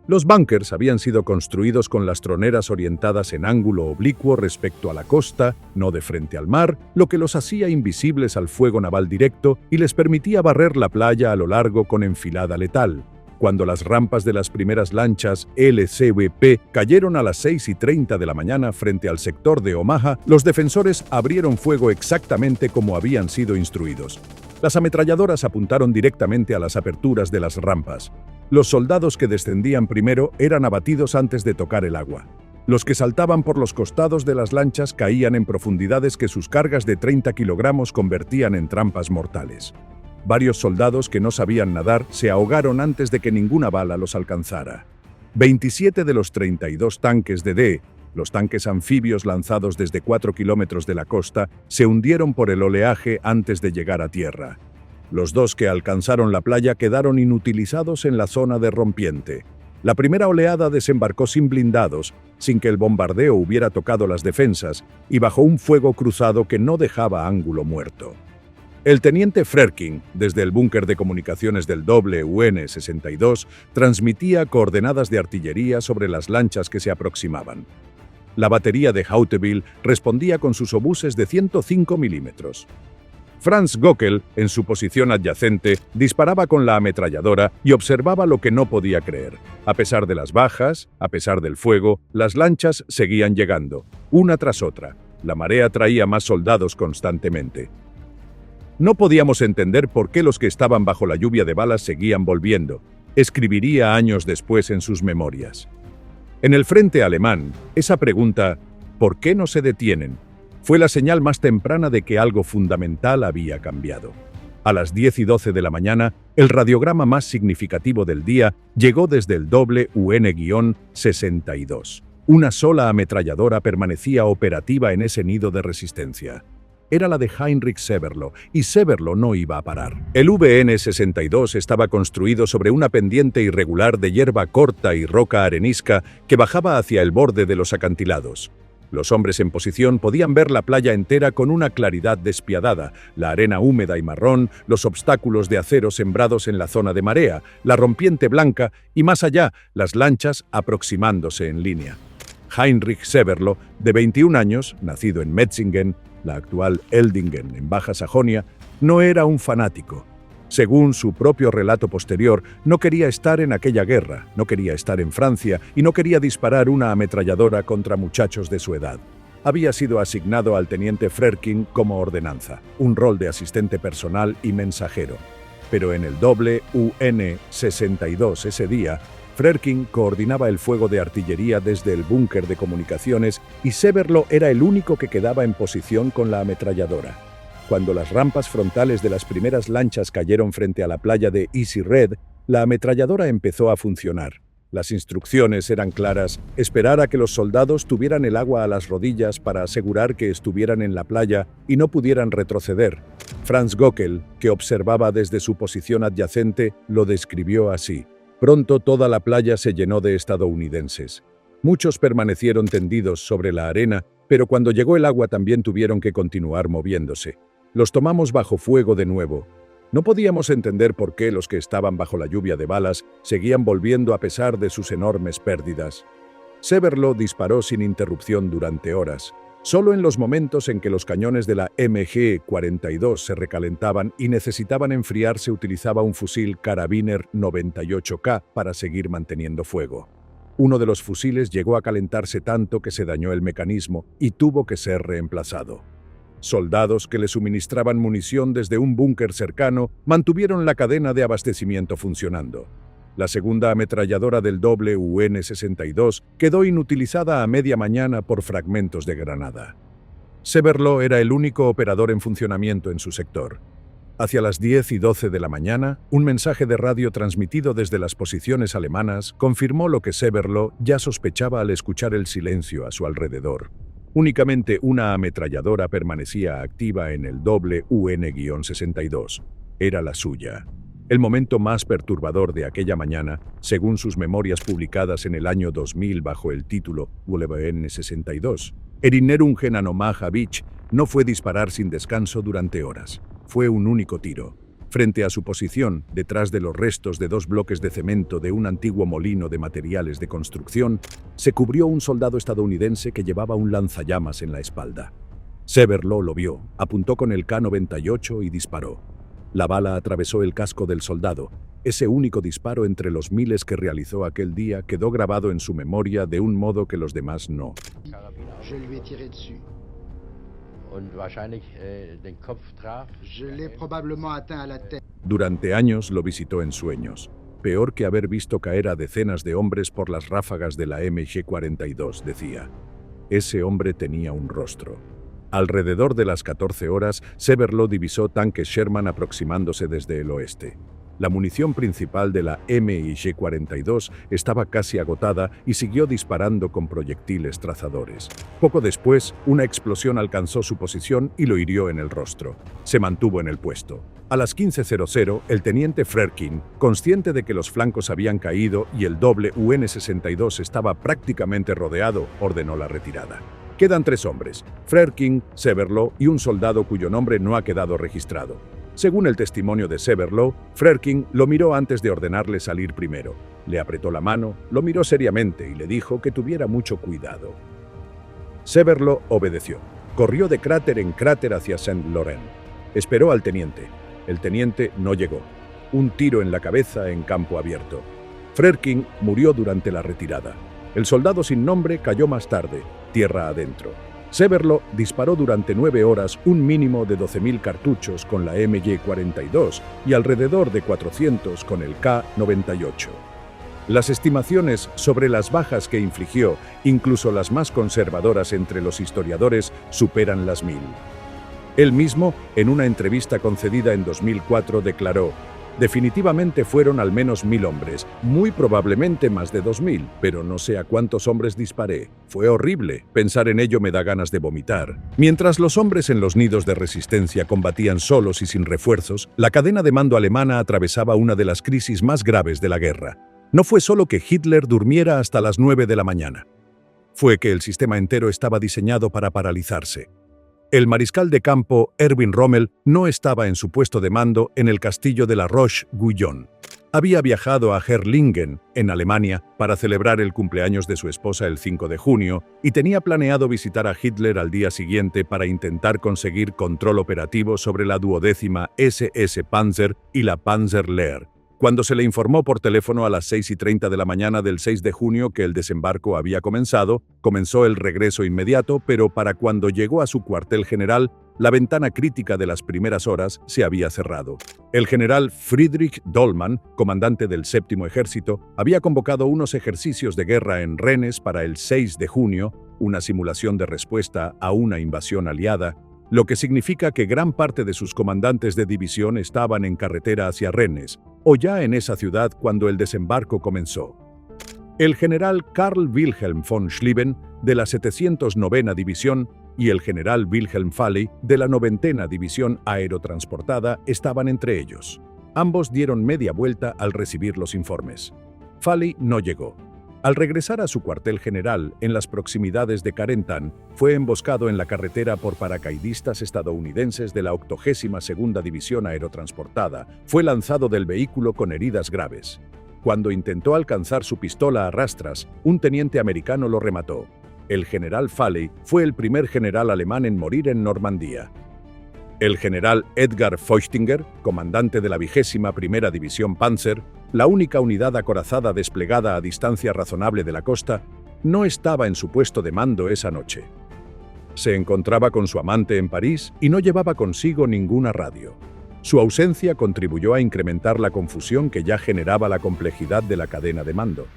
Los búnkers habían sido construidos con las troneras orientadas en ángulo oblicuo respecto a la costa, no de frente al mar, lo que los hacía invisibles al fuego naval directo y les permitía barrer la playa a lo largo con enfilada letal. Cuando las rampas de las primeras lanchas LCVP cayeron a las 6:30 de la mañana frente al sector de Omaha, los defensores abrieron fuego exactamente como habían sido instruidos. Las ametralladoras apuntaron directamente a las aperturas de las rampas. Los soldados que descendían primero eran abatidos antes de tocar el agua. Los que saltaban por los costados de las lanchas caían en profundidades que sus cargas de 30 kilogramos convertían en trampas mortales. Varios soldados que no sabían nadar se ahogaron antes de que ninguna bala los alcanzara. 27 de los 32 tanques de D, los tanques anfibios lanzados desde 4 kilómetros de la costa, se hundieron por el oleaje antes de llegar a tierra. Los 2 que alcanzaron la playa quedaron inutilizados en la zona de rompiente. La primera oleada desembarcó sin blindados, sin que el bombardeo hubiera tocado las defensas, y bajo un fuego cruzado que no dejaba ángulo muerto. El teniente Frerking, desde el búnker de comunicaciones del WN-62, transmitía coordenadas de artillería sobre las lanchas que se aproximaban. La batería de Hauteville respondía con sus obuses de 105 milímetros. Franz Gockel, en su posición adyacente, disparaba con la ametralladora y observaba lo que no podía creer. A pesar de las bajas, a pesar del fuego, las lanchas seguían llegando, una tras otra. La marea traía más soldados constantemente. No podíamos entender por qué los que estaban bajo la lluvia de balas seguían volviendo, escribiría años después en sus memorias. En el frente alemán, esa pregunta, ¿por qué no se detienen?, fue la señal más temprana de que algo fundamental había cambiado. A las 10:12 de la mañana, el radiograma más significativo del día llegó desde el WN-62. Una sola ametralladora permanecía operativa en ese nido de resistencia. Era la de Heinrich Severloh, y Severloh no iba a parar. El WN-62 estaba construido sobre una pendiente irregular de hierba corta y roca arenisca que bajaba hacia el borde de los acantilados. Los hombres en posición podían ver la playa entera con una claridad despiadada, la arena húmeda y marrón, los obstáculos de acero sembrados en la zona de marea, la rompiente blanca y, más allá, las lanchas aproximándose en línea. Heinrich Severloh, de 21 años, nacido en Metzingen, la actual Eldingen, en Baja Sajonia, no era un fanático. Según su propio relato posterior, no quería estar en aquella guerra, no quería estar en Francia y no quería disparar una ametralladora contra muchachos de su edad. Había sido asignado al teniente Frerking como ordenanza, un rol de asistente personal y mensajero. Pero en el WN-62 ese día, Frerking coordinaba el fuego de artillería desde el búnker de comunicaciones y Severloh era el único que quedaba en posición con la ametralladora. Cuando las rampas frontales de las primeras lanchas cayeron frente a la playa de Easy Red, la ametralladora empezó a funcionar. Las instrucciones eran claras: esperar a que los soldados tuvieran el agua a las rodillas para asegurar que estuvieran en la playa y no pudieran retroceder. Franz Gockel, que observaba desde su posición adyacente, lo describió así: pronto toda la playa se llenó de estadounidenses. Muchos permanecieron tendidos sobre la arena, pero cuando llegó el agua también tuvieron que continuar moviéndose. Los tomamos bajo fuego de nuevo. No podíamos entender por qué los que estaban bajo la lluvia de balas seguían volviendo a pesar de sus enormes pérdidas. Severloh disparó sin interrupción durante horas. Solo en los momentos en que los cañones de la MG-42 se recalentaban y necesitaban enfriarse utilizaba un fusil Karabiner 98K para seguir manteniendo fuego. Uno de los fusiles llegó a calentarse tanto que se dañó el mecanismo y tuvo que ser reemplazado. Soldados que le suministraban munición desde un búnker cercano mantuvieron la cadena de abastecimiento funcionando. La segunda ametralladora del WN-62 quedó inutilizada a media mañana por fragmentos de granada. Severloh era el único operador en funcionamiento en su sector. Hacia las 10:12 de la mañana, un mensaje de radio transmitido desde las posiciones alemanas confirmó lo que Severloh ya sospechaba al escuchar el silencio a su alrededor. Únicamente una ametralladora permanecía activa en el WN-62. Era la suya. El momento más perturbador de aquella mañana, según sus memorias publicadas en el año 2000 bajo el título WN-62, Erinnerungen an Omaha Beach, no fue disparar sin descanso durante horas. Fue un único tiro. Frente a su posición, detrás de los restos de 2 bloques de cemento de un antiguo molino de materiales de construcción, se cubrió un soldado estadounidense que llevaba un lanzallamas en la espalda. Severloh lo vio, apuntó con el K-98 y disparó. La bala atravesó el casco del soldado. Ese único disparo entre los miles que realizó aquel día quedó grabado en su memoria de un modo que los demás no. Je lui ai tiré dessus. Je l'ai probablement atteint à la tête. Durante años lo visitó en sueños. peor que haber visto caer a decenas de hombres por las ráfagas de la MG-42, decía. Ese hombre tenía un rostro. Alrededor de las 14 horas, Severlo divisó tanques Sherman aproximándose desde el oeste. La munición principal de la MiG-42 estaba casi agotada y siguió disparando con proyectiles trazadores. Poco después, una explosión alcanzó su posición y lo hirió en el rostro. Se mantuvo en el puesto. A las 15:00, el teniente Frerking, consciente de que los flancos habían caído y el doble UN-62 estaba prácticamente rodeado, ordenó la retirada. Quedan 3 hombres, Frerking, Severlo y un soldado cuyo nombre no ha quedado registrado. Según el testimonio de Severlo, Frerking lo miró antes de ordenarle salir primero. Le apretó la mano, lo miró seriamente y le dijo que tuviera mucho cuidado. Severlo obedeció. Corrió de cráter en cráter hacia Saint-Laurent. Esperó al teniente. El teniente no llegó. Un tiro en la cabeza en campo abierto. Frerking murió durante la retirada. El soldado sin nombre cayó más tarde, tierra adentro. Severlo disparó durante 9 horas un mínimo de 12.000 cartuchos con la MG-42 y alrededor de 400 con el K-98. Las estimaciones sobre las bajas que infligió, incluso las más conservadoras entre los historiadores, superan las 1.000. Él mismo, en una entrevista concedida en 2004, declaró: definitivamente fueron al menos 1.000 hombres, muy probablemente más de 2.000, pero no sé a cuántos hombres disparé. Fue horrible, pensar en ello me da ganas de vomitar. Mientras los hombres en los nidos de resistencia combatían solos y sin refuerzos, la cadena de mando alemana atravesaba una de las crisis más graves de la guerra. No fue solo que Hitler durmiera hasta las 9 de la mañana. Fue que el sistema entero estaba diseñado para paralizarse. El mariscal de campo, Erwin Rommel, no estaba en su puesto de mando en el castillo de la Roche-Guyon. Había viajado a Herrlingen, en Alemania, para celebrar el cumpleaños de su esposa el 5 de junio y tenía planeado visitar a Hitler al día siguiente para intentar conseguir control operativo sobre la 12ª SS Panzer y la Panzerlehr. Cuando se le informó por teléfono a las 6:30 de la mañana del 6 de junio que el desembarco había comenzado, comenzó el regreso inmediato, pero para cuando llegó a su cuartel general, la ventana crítica de las primeras horas se había cerrado. El general Friedrich Dollmann, comandante del 7º Ejército, había convocado unos ejercicios de guerra en Rennes para el 6 de junio, una simulación de respuesta a una invasión aliada, lo que significa que gran parte de sus comandantes de división estaban en carretera hacia Rennes, o ya en esa ciudad cuando el desembarco comenzó. El general Karl Wilhelm von Schlieben, de la 709ª División, y el general Wilhelm Falley, de la 90ª División Aerotransportada, estaban entre ellos. Ambos dieron media vuelta al recibir los informes. Falley no llegó. Al regresar a su cuartel general, en las proximidades de Carentan, fue emboscado en la carretera por paracaidistas estadounidenses de la 82ª División Aerotransportada. Fue lanzado del vehículo con heridas graves. Cuando intentó alcanzar su pistola a rastras, un teniente americano lo remató. El general Falley fue el primer general alemán en morir en Normandía. El general Edgar Feuchtinger, comandante de la 21ª División Panzer, la única unidad acorazada desplegada a distancia razonable de la costa, no estaba en su puesto de mando esa noche. Se encontraba con su amante en París y no llevaba consigo ninguna radio. Su ausencia contribuyó a incrementar la confusión que ya generaba la complejidad de la cadena de mando.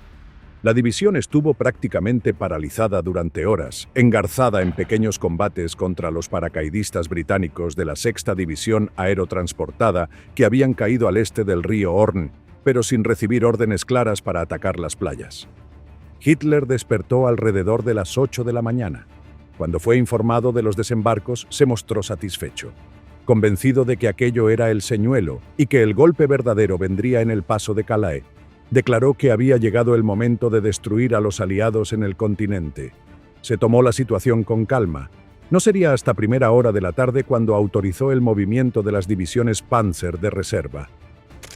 La división estuvo prácticamente paralizada durante horas, engarzada en pequeños combates contra los paracaidistas británicos de la 6ª División Aerotransportada que habían caído al este del río Orne, pero sin recibir órdenes claras para atacar las playas. Hitler despertó alrededor de las 8 de la mañana. Cuando fue informado de los desembarcos, se mostró satisfecho. Convencido de que aquello era el señuelo y que el golpe verdadero vendría en el paso de Calais, declaró que había llegado el momento de destruir a los aliados en el continente. Se tomó la situación con calma. No sería hasta primera hora de la tarde cuando autorizó el movimiento de las divisiones Panzer de reserva.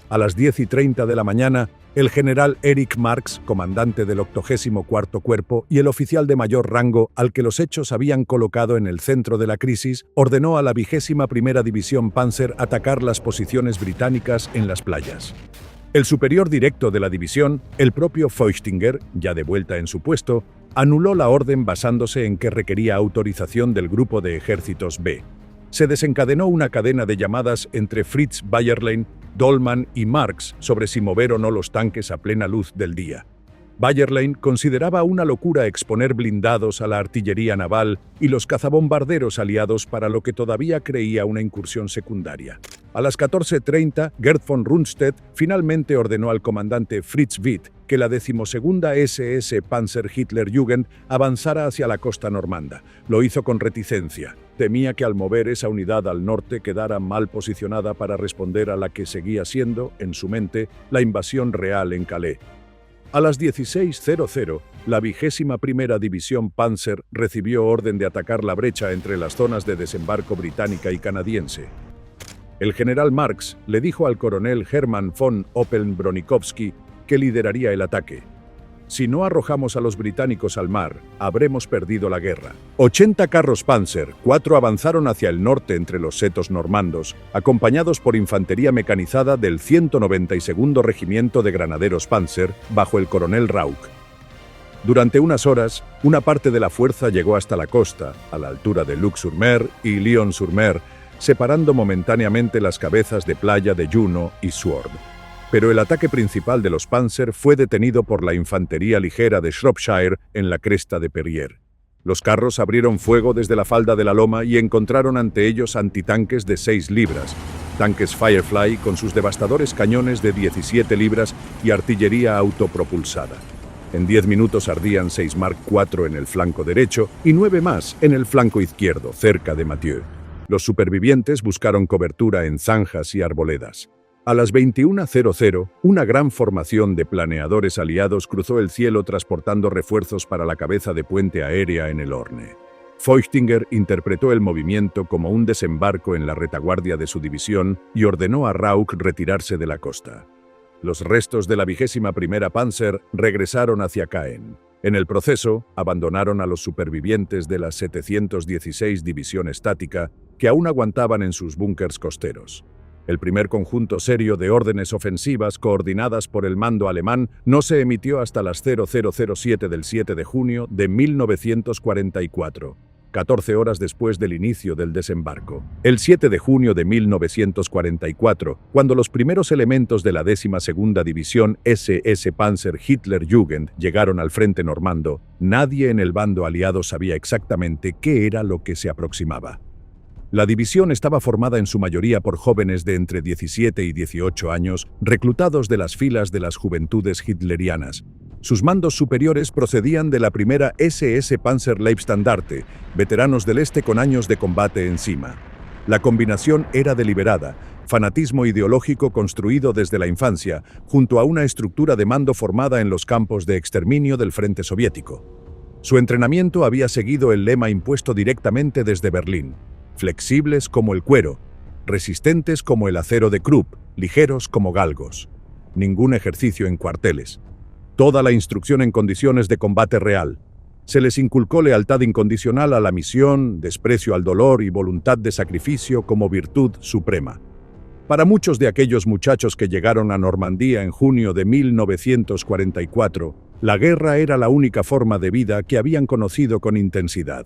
A las 10:30 de la mañana, el general Erich Marx, comandante del 84º Cuerpo y el oficial de mayor rango al que los hechos habían colocado en el centro de la crisis, ordenó a la 21ª División Panzer atacar las posiciones británicas en las playas. El superior directo de la división, el propio Feuchtinger, ya de vuelta en su puesto, anuló la orden basándose en que requería autorización del Grupo de Ejércitos B. Se desencadenó una cadena de llamadas entre Fritz Bayerlein, Dolman y Marx sobre si mover o no los tanques a plena luz del día. Bayerlein consideraba una locura exponer blindados a la artillería naval y los cazabombarderos aliados para lo que todavía creía una incursión secundaria. A las 14:30, Gerd von Rundstedt finalmente ordenó al comandante Fritz Witt que la 12ª SS Panzer Hitlerjugend avanzara hacia la costa normanda. Lo hizo con reticencia. Temía que al mover esa unidad al norte quedara mal posicionada para responder a la que seguía siendo, en su mente, la invasión real en Calais. A las 16:00, la 21ª División Panzer recibió orden de atacar la brecha entre las zonas de desembarco británica y canadiense. El general Marx le dijo al coronel Hermann von Oppeln-Bronikowski que lideraría el ataque. Si no arrojamos a los británicos al mar, habremos perdido la guerra. 80 carros Panzer, 4 avanzaron hacia el norte entre los setos normandos, acompañados por infantería mecanizada del 192º Regimiento de Granaderos Panzer, bajo el coronel Rauch. Durante unas horas, una parte de la fuerza llegó hasta la costa, a la altura de Luc-sur-Mer y Lyon-sur-Mer, separando momentáneamente las cabezas de playa de Juno y Sword. Pero el ataque principal de los Panzer fue detenido por la infantería ligera de Shropshire en la cresta de Perrier. Los carros abrieron fuego desde la falda de la loma y encontraron ante ellos antitanques de 6 libras, tanques Firefly con sus devastadores cañones de 17 libras y artillería autopropulsada. En 10 minutos ardían 6 Mark IV en el flanco derecho y 9 más en el flanco izquierdo, cerca de Mathieu. Los supervivientes buscaron cobertura en zanjas y arboledas. A las 21:00, una gran formación de planeadores aliados cruzó el cielo transportando refuerzos para la cabeza de puente aérea en el Orne. Feuchtinger interpretó el movimiento como un desembarco en la retaguardia de su división y ordenó a Rauch retirarse de la costa. Los restos de la 21ª Panzer regresaron hacia Caen. En el proceso, abandonaron a los supervivientes de la 716 División Estática, que aún aguantaban en sus búnkers costeros. El primer conjunto serio de órdenes ofensivas coordinadas por el mando alemán no se emitió hasta las 00:07 del 7 de junio de 1944, 14 horas después del inicio del desembarco. El 7 de junio de 1944, cuando los primeros elementos de la 12ª División SS Panzer Hitlerjugend llegaron al frente normando, nadie en el bando aliado sabía exactamente qué era lo que se aproximaba. La división estaba formada en su mayoría por jóvenes de entre 17 y 18 años, reclutados de las filas de las juventudes hitlerianas. Sus mandos superiores procedían de la primera SS Panzer Leibstandarte, veteranos del Este con años de combate encima. La combinación era deliberada, fanatismo ideológico construido desde la infancia, junto a una estructura de mando formada en los campos de exterminio del frente soviético. Su entrenamiento había seguido el lema impuesto directamente desde Berlín: flexibles como el cuero, resistentes como el acero de Krupp, ligeros como galgos. Ningún ejercicio en cuarteles. Toda la instrucción en condiciones de combate real. Se les inculcó lealtad incondicional a la misión, desprecio al dolor y voluntad de sacrificio como virtud suprema. Para muchos de aquellos muchachos que llegaron a Normandía en junio de 1944, la guerra era la única forma de vida que habían conocido con intensidad.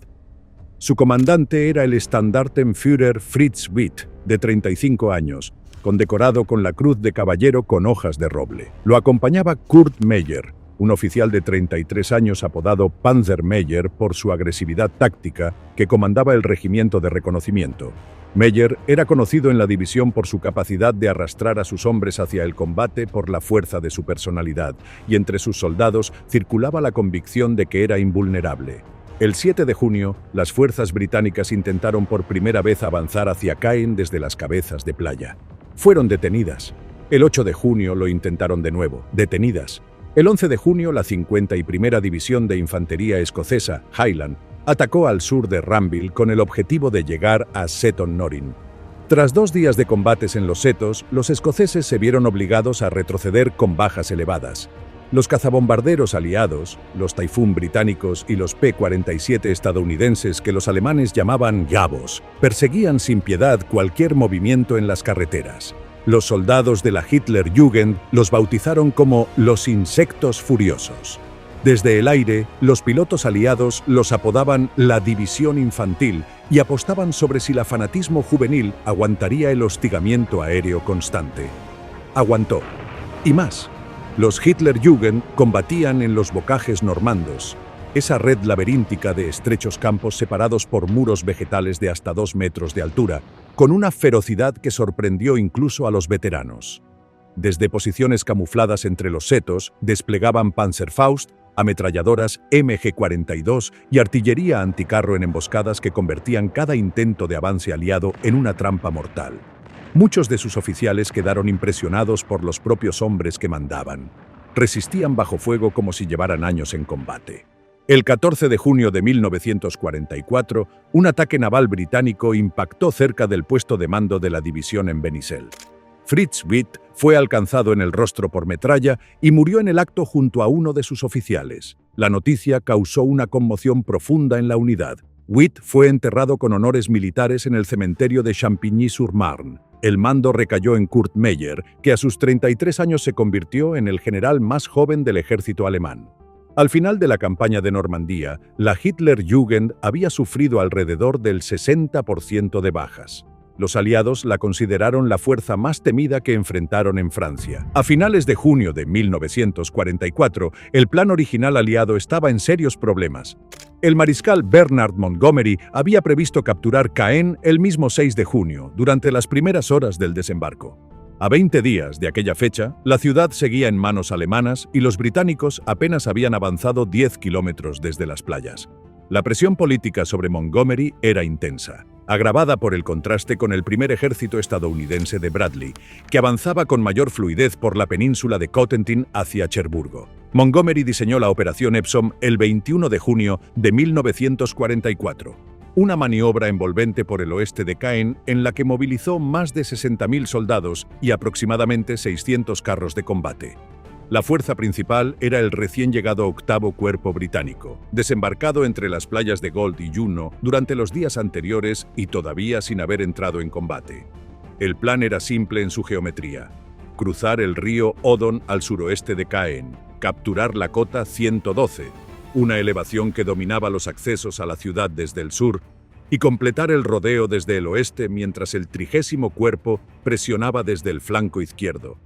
Su comandante era el Standartenführer Fritz Witt, de 35 años, condecorado con la Cruz de Caballero con hojas de roble. Lo acompañaba Kurt Meyer, un oficial de 33 años apodado Panzermeyer por su agresividad táctica, que comandaba el regimiento de reconocimiento. Meyer era conocido en la división por su capacidad de arrastrar a sus hombres hacia el combate por la fuerza de su personalidad, y entre sus soldados circulaba la convicción de que era invulnerable. El 7 de junio, las fuerzas británicas intentaron por primera vez avanzar hacia Caen desde las cabezas de playa. Fueron detenidas. El 8 de junio lo intentaron de nuevo, detenidas. El 11 de junio, la 51ª División de Infantería Escocesa, Highland, atacó al sur de Ranville con el objetivo de llegar a Seton Norrin. Tras 2 días de combates en los setos, los escoceses se vieron obligados a retroceder con bajas elevadas. Los cazabombarderos aliados, los Typhoon británicos y los P-47 estadounidenses, que los alemanes llamaban Yabos, perseguían sin piedad cualquier movimiento en las carreteras. Los soldados de la Hitlerjugend los bautizaron como los insectos furiosos. Desde el aire, los pilotos aliados los apodaban la División Infantil y apostaban sobre si la fanatismo juvenil aguantaría el hostigamiento aéreo constante. aguantó. Y más. Los Hitlerjugend combatían en los bocajes normandos, esa red laberíntica de estrechos campos separados por muros vegetales de hasta 2 metros de altura, con una ferocidad que sorprendió incluso a los veteranos. Desde posiciones camufladas entre los setos, desplegaban Panzerfaust, ametralladoras MG-42 y artillería anticarro en emboscadas que convertían cada intento de avance aliado en una trampa mortal. Muchos de sus oficiales quedaron impresionados por los propios hombres que mandaban. Resistían bajo fuego como si llevaran años en combate. El 14 de junio de 1944, un ataque naval británico impactó cerca del puesto de mando de la división en Benisel. Fritz Witt fue alcanzado en el rostro por metralla y murió en el acto junto a uno de sus oficiales. La noticia causó una conmoción profunda en la unidad. Witt fue enterrado con honores militares en el cementerio de Champigny-sur-Marne. El mando recayó en Kurt Meyer, que a sus 33 años se convirtió en el general más joven del ejército alemán. Al final de la campaña de Normandía, la Hitlerjugend había sufrido alrededor del 60% de bajas. Los aliados la consideraron la fuerza más temida que enfrentaron en Francia. A finales de junio de 1944, el plan original aliado estaba en serios problemas. El mariscal Bernard Montgomery había previsto capturar Caen el mismo 6 de junio, durante las primeras horas del desembarco. A 20 días de aquella fecha, la ciudad seguía en manos alemanas y los británicos apenas habían avanzado 10 kilómetros desde las playas. La presión política sobre Montgomery era intensa, agravada por el contraste con el primer ejército estadounidense de Bradley, que avanzaba con mayor fluidez por la península de Cotentin hacia Cherburgo. Montgomery diseñó la Operación Epsom el 21 de junio de 1944. Una maniobra envolvente por el oeste de Caen en la que movilizó más de 60.000 soldados y aproximadamente 600 carros de combate. La fuerza principal era el recién llegado 8º Cuerpo Británico, desembarcado entre las playas de Gold y Juno durante los días anteriores y todavía sin haber entrado en combate. El plan era simple en su geometría: cruzar el río Odon al suroeste de Caen, capturar la cota 112, una elevación que dominaba los accesos a la ciudad desde el sur, y completar el rodeo desde el oeste mientras el 30º Cuerpo presionaba desde el flanco izquierdo.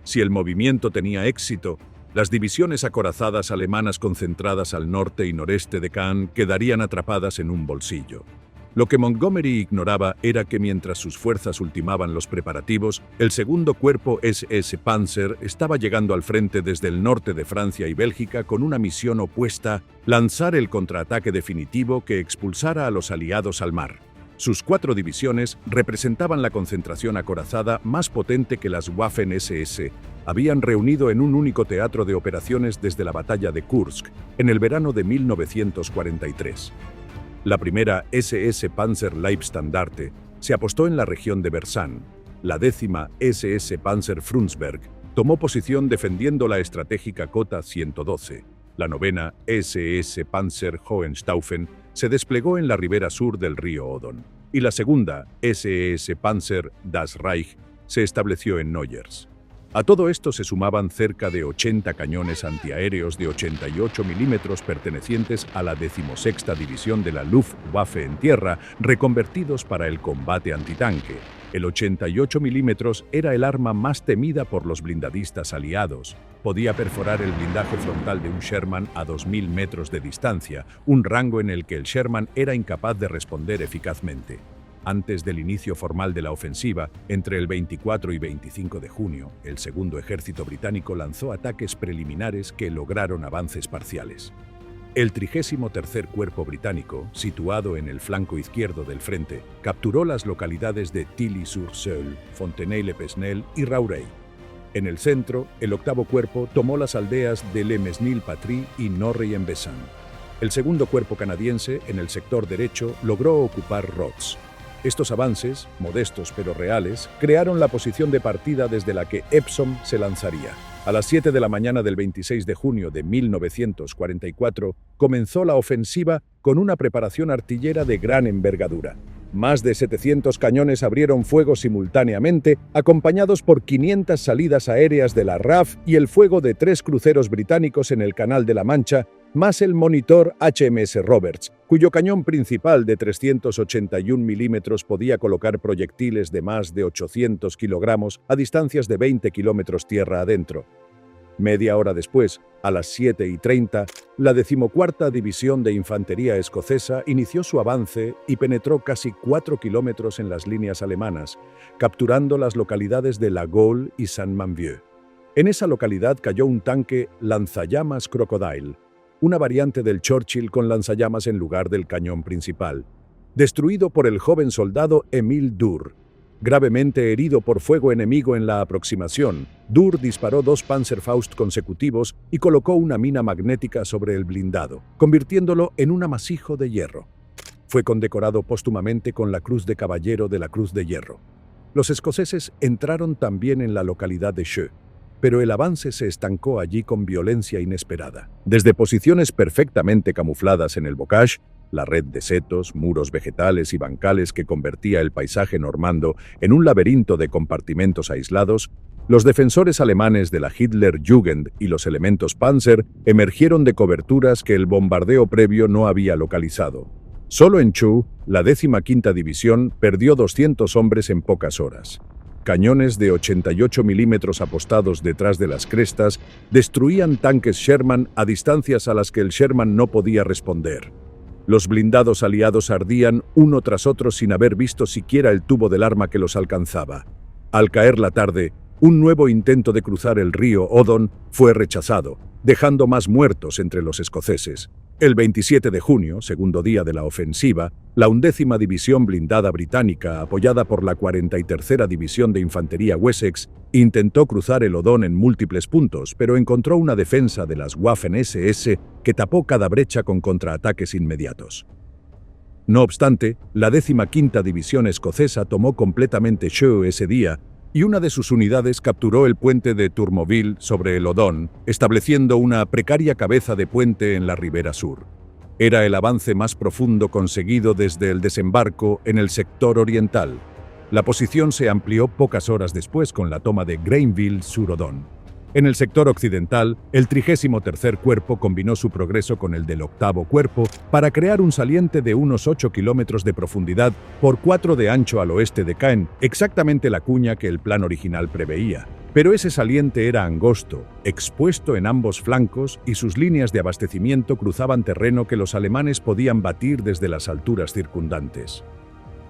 Si el movimiento tenía éxito, las divisiones acorazadas alemanas concentradas al norte y noreste de Caen quedarían atrapadas en un bolsillo. Lo que Montgomery ignoraba era que mientras sus fuerzas ultimaban los preparativos, el 2º Cuerpo SS Panzer estaba llegando al frente desde el norte de Francia y Bélgica con una misión opuesta: lanzar el contraataque definitivo que expulsara a los aliados al mar. Sus 4 divisiones representaban la concentración acorazada más potente que las Waffen-SS habían reunido en un único teatro de operaciones desde la batalla de Kursk en el verano de 1943. La primera SS Panzer Leibstandarte se apostó en la región de Versan. La 10ª SS Panzer Frundsberg tomó posición defendiendo la estratégica cota 112. La 9ª SS Panzer Hohenstaufen se desplegó en la ribera sur del río Odon, y la 2ª SS Panzer Das Reich se estableció en Noyers. A todo esto se sumaban cerca de 80 cañones antiaéreos de 88 milímetros pertenecientes a la 16ª División de la Luftwaffe en tierra, reconvertidos para el combate antitanque. El 88 milímetros era el arma más temida por los blindadistas aliados. Podía perforar el blindaje frontal de un Sherman a 2.000 metros de distancia, un rango en el que el Sherman era incapaz de responder eficazmente. Antes del inicio formal de la ofensiva, entre el 24 y 25 de junio, el Segundo Ejército Británico lanzó ataques preliminares que lograron avances parciales. El 33º Cuerpo Británico, situado en el flanco izquierdo del frente, capturó las localidades de Tilly-sur-Seulles, Fontenay-le-Pesnel y Rauray. En el centro, el 8º Cuerpo tomó las aldeas de Le Mesnil-Patry y Norry-en-Bessin. El 2º Cuerpo canadiense, en el sector derecho, logró ocupar Rhodes. Estos avances, modestos pero reales, crearon la posición de partida desde la que Epsom se lanzaría. A las 7 de la mañana del 26 de junio de 1944 comenzó la ofensiva con una preparación artillera de gran envergadura. Más de 700 cañones abrieron fuego simultáneamente, acompañados por 500 salidas aéreas de la RAF y el fuego de 3 cruceros británicos en el Canal de la Mancha, más el monitor HMS Roberts, cuyo cañón principal de 381 milímetros podía colocar proyectiles de más de 800 kilogramos a distancias de 20 kilómetros tierra adentro. Media hora después, a las 7:30, la 14ª División de Infantería Escocesa inició su avance y penetró casi 4 kilómetros en las líneas alemanas, capturando las localidades de La Gaule y Saint-Manvieu. En esa localidad cayó un tanque lanzallamas Crocodile, una variante del Churchill con lanzallamas en lugar del cañón principal, destruido por el joven soldado Émile Dur. Gravemente herido por fuego enemigo en la aproximación, Dur disparó 2 Panzerfaust consecutivos y colocó una mina magnética sobre el blindado, convirtiéndolo en un amasijo de hierro. Fue condecorado póstumamente con la Cruz de Caballero de la Cruz de Hierro. Los escoceses entraron también en la localidad de Cheux, pero el avance se estancó allí con violencia inesperada. Desde posiciones perfectamente camufladas en el bocage, la red de setos, muros vegetales y bancales que convertía el paisaje normando en un laberinto de compartimentos aislados, los defensores alemanes de la Hitlerjugend y los elementos Panzer emergieron de coberturas que el bombardeo previo no había localizado. Solo en Chaux, la 15ª División perdió 200 hombres en pocas horas. Cañones de 88 milímetros apostados detrás de las crestas destruían tanques Sherman a distancias a las que el Sherman no podía responder. Los blindados aliados ardían uno tras otro sin haber visto siquiera el tubo del arma que los alcanzaba. Al caer la tarde, un nuevo intento de cruzar el río Odon fue rechazado, dejando más muertos entre los escoceses. El 27 de junio, segundo día de la ofensiva, la 11ª División Blindada Británica, apoyada por la 43ª División de Infantería Wessex, intentó cruzar el Odón en múltiples puntos, pero encontró una defensa de las Waffen-SS que tapó cada brecha con contraataques inmediatos. No obstante, la 15ª División Escocesa tomó completamente Cheux ese día, y una de sus unidades capturó el puente de Tourmoville sobre el Odón, estableciendo una precaria cabeza de puente en la ribera sur. Era el avance más profundo conseguido desde el desembarco en el sector oriental. La posición se amplió pocas horas después con la toma de Grenville-sur-Odon. En el sector occidental, el 33º Cuerpo combinó su progreso con el del 8º Cuerpo para crear un saliente de unos 8 kilómetros de profundidad por 4 de ancho al oeste de Caen, exactamente la cuña que el plan original preveía. Pero ese saliente era angosto, expuesto en ambos flancos y sus líneas de abastecimiento cruzaban terreno que los alemanes podían batir desde las alturas circundantes.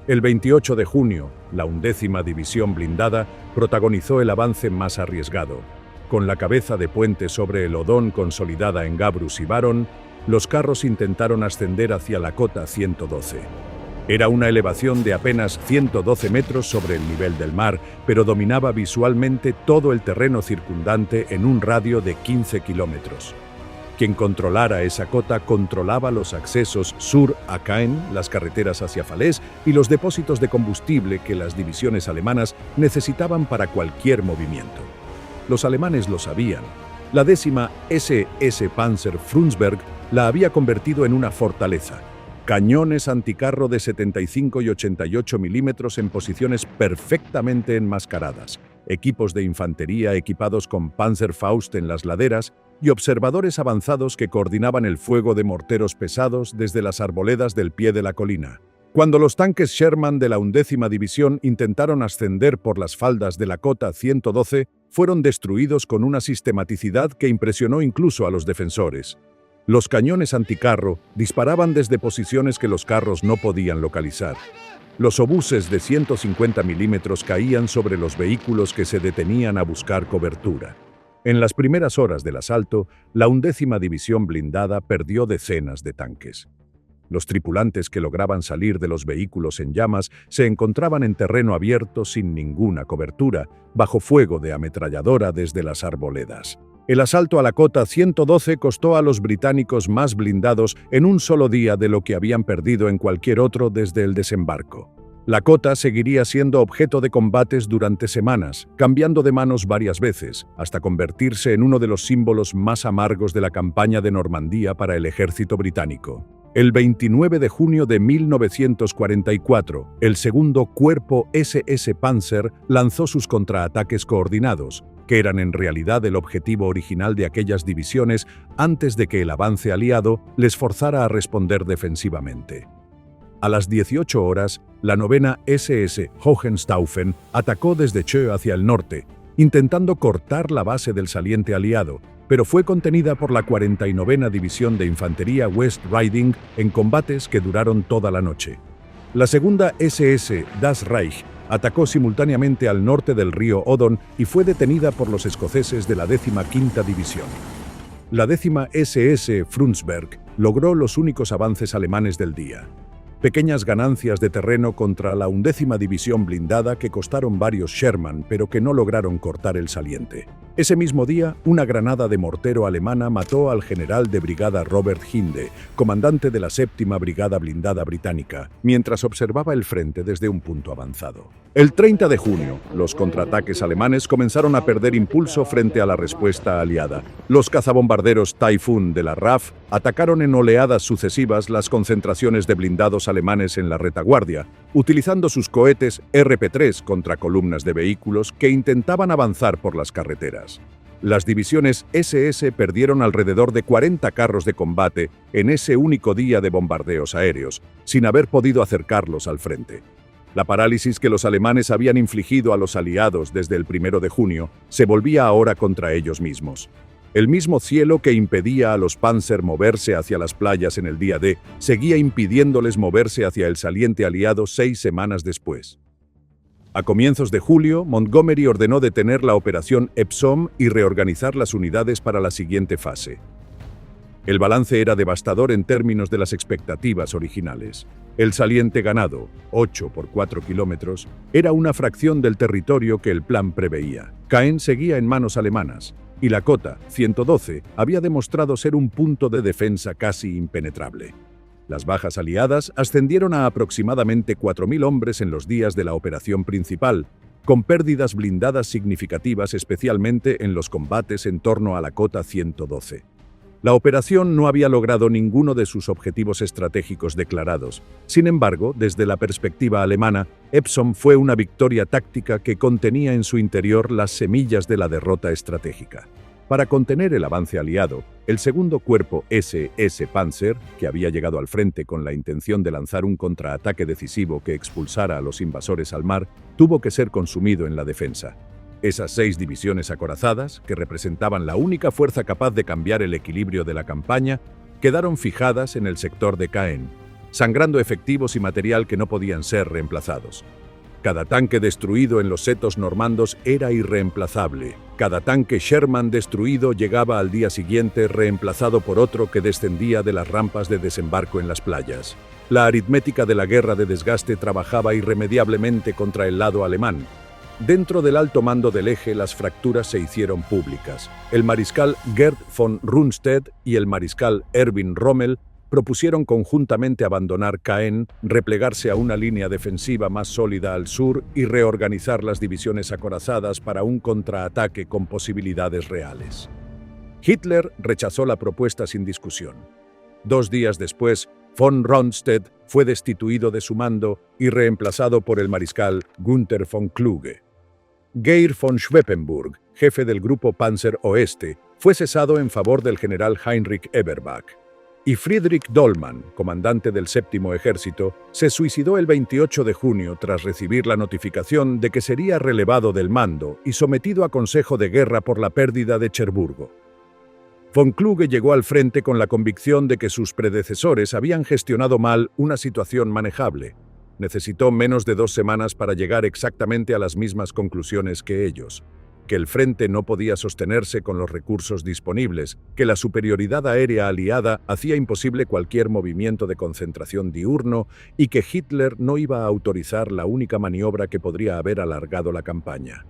El 28 de junio, la 11ª División Blindada protagonizó el avance más arriesgado. Con la cabeza de puente sobre el Odón consolidada en Gabrus y Baron, los carros intentaron ascender hacia la cota 112. Era una elevación de apenas 112 metros sobre el nivel del mar, pero dominaba visualmente todo el terreno circundante en un radio de 15 kilómetros. Quien controlara esa cota controlaba los accesos sur a Caen, las carreteras hacia Falaise y los depósitos de combustible que las divisiones alemanas necesitaban para cualquier movimiento. Los alemanes lo sabían. La 10ª SS Panzer Frundsberg la había convertido en una fortaleza. Cañones anticarro de 75 y 88 milímetros en posiciones perfectamente enmascaradas, equipos de infantería equipados con Panzerfaust en las laderas y observadores avanzados que coordinaban el fuego de morteros pesados desde las arboledas del pie de la colina. Cuando los tanques Sherman de la 11ª División intentaron ascender por las faldas de la cota 112, fueron destruidos con una sistematicidad que impresionó incluso a los defensores. Los cañones anticarro disparaban desde posiciones que los carros no podían localizar. Los obuses de 150 milímetros caían sobre los vehículos que se detenían a buscar cobertura. En las primeras horas del asalto, la 11ª División Blindada perdió decenas de tanques. Los tripulantes que lograban salir de los vehículos en llamas se encontraban en terreno abierto sin ninguna cobertura, bajo fuego de ametralladora desde las arboledas. El asalto a la cota 112 costó a los británicos más blindados en un solo día de lo que habían perdido en cualquier otro desde el desembarco. La cota seguiría siendo objeto de combates durante semanas, cambiando de manos varias veces, hasta convertirse en uno de los símbolos más amargos de la campaña de Normandía para el ejército británico. El 29 de junio de 1944, el segundo Cuerpo SS Panzer lanzó sus contraataques coordinados, que eran en realidad el objetivo original de aquellas divisiones antes de que el avance aliado les forzara a responder defensivamente. A las 18 horas, la novena SS Hohenstaufen atacó desde Chö hacia el norte, intentando cortar la base del saliente aliado, pero fue contenida por la 49ª División de Infantería West Riding en combates que duraron toda la noche. La segunda SS Das Reich atacó simultáneamente al norte del río Odon y fue detenida por los escoceses de la 15ª División. La 10ª SS Frundsberg logró los únicos avances alemanes del día. Pequeñas ganancias de terreno contra la 11ª División blindada que costaron varios Sherman, pero que no lograron cortar el saliente. Ese mismo día, una granada de mortero alemana mató al general de brigada Robert Hinde, comandante de la 7ª Brigada Blindada Británica, mientras observaba el frente desde un punto avanzado. El 30 de junio, los contraataques alemanes comenzaron a perder impulso frente a la respuesta aliada. Los cazabombarderos Typhoon de la RAF atacaron en oleadas sucesivas las concentraciones de blindados alemanes en la retaguardia, utilizando sus cohetes RP-3 contra columnas de vehículos que intentaban avanzar por las carreteras. Las divisiones SS perdieron alrededor de 40 carros de combate en ese único día de bombardeos aéreos, sin haber podido acercarlos al frente. La parálisis que los alemanes habían infligido a los aliados desde el 1 de junio se volvía ahora contra ellos mismos. El mismo cielo que impedía a los Panzer moverse hacia las playas en el día D, seguía impidiéndoles moverse hacia el saliente aliado 6 semanas después. A comienzos de julio, Montgomery ordenó detener la operación Epsom y reorganizar las unidades para la siguiente fase. El balance era devastador en términos de las expectativas originales. El saliente ganado, 8 por 4 kilómetros, era una fracción del territorio que el plan preveía. Caen seguía en manos alemanas, y la cota, 112, había demostrado ser un punto de defensa casi impenetrable. Las bajas aliadas ascendieron a aproximadamente 4.000 hombres en los días de la operación principal, con pérdidas blindadas significativas especialmente en los combates en torno a la cota 112. La operación no había logrado ninguno de sus objetivos estratégicos declarados. Sin embargo, desde la perspectiva alemana, Epsom fue una victoria táctica que contenía en su interior las semillas de la derrota estratégica. Para contener el avance aliado, el segundo cuerpo SS Panzer, que había llegado al frente con la intención de lanzar un contraataque decisivo que expulsara a los invasores al mar, tuvo que ser consumido en la defensa. Esas 6 divisiones acorazadas, que representaban la única fuerza capaz de cambiar el equilibrio de la campaña, quedaron fijadas en el sector de Caen, sangrando efectivos y material que no podían ser reemplazados. Cada tanque destruido en los setos normandos era irreemplazable. Cada tanque Sherman destruido llegaba al día siguiente reemplazado por otro que descendía de las rampas de desembarco en las playas. La aritmética de la guerra de desgaste trabajaba irremediablemente contra el lado alemán. Dentro del alto mando del eje, las fracturas se hicieron públicas. El mariscal Gerd von Rundstedt y el mariscal Erwin Rommel propusieron conjuntamente abandonar Caen, replegarse a una línea defensiva más sólida al sur y reorganizar las divisiones acorazadas para un contraataque con posibilidades reales. Hitler rechazó la propuesta sin discusión. 2 días después, von Rundstedt fue destituido de su mando y reemplazado por el mariscal Günther von Kluge. Geir von Schweppenburg, jefe del grupo Panzer Oeste, fue cesado en favor del general Heinrich Eberbach. Y Friedrich Dollmann, comandante del 7º Ejército, se suicidó el 28 de junio tras recibir la notificación de que sería relevado del mando y sometido a consejo de guerra por la pérdida de Cherburgo. Von Kluge llegó al frente con la convicción de que sus predecesores habían gestionado mal una situación manejable. Necesitó menos de 2 semanas para llegar exactamente a las mismas conclusiones que ellos: que el frente no podía sostenerse con los recursos disponibles, que la superioridad aérea aliada hacía imposible cualquier movimiento de concentración diurno y que Hitler no iba a autorizar la única maniobra que podría haber alargado la campaña.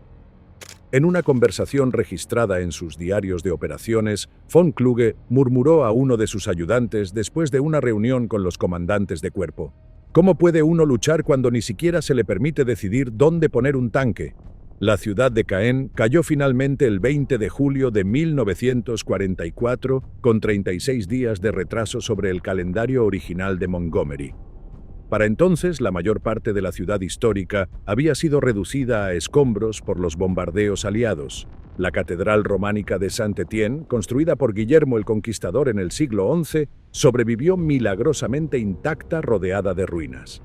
En una conversación registrada en sus diarios de operaciones, von Kluge murmuró a uno de sus ayudantes después de una reunión con los comandantes de cuerpo: ¿cómo puede uno luchar cuando ni siquiera se le permite decidir dónde poner un tanque? La ciudad de Caen cayó finalmente el 20 de julio de 1944, con 36 días de retraso sobre el calendario original de Montgomery. Para entonces, la mayor parte de la ciudad histórica había sido reducida a escombros por los bombardeos aliados. La catedral románica de Saint-Étienne, construida por Guillermo el Conquistador en el siglo XI, sobrevivió milagrosamente intacta, rodeada de ruinas.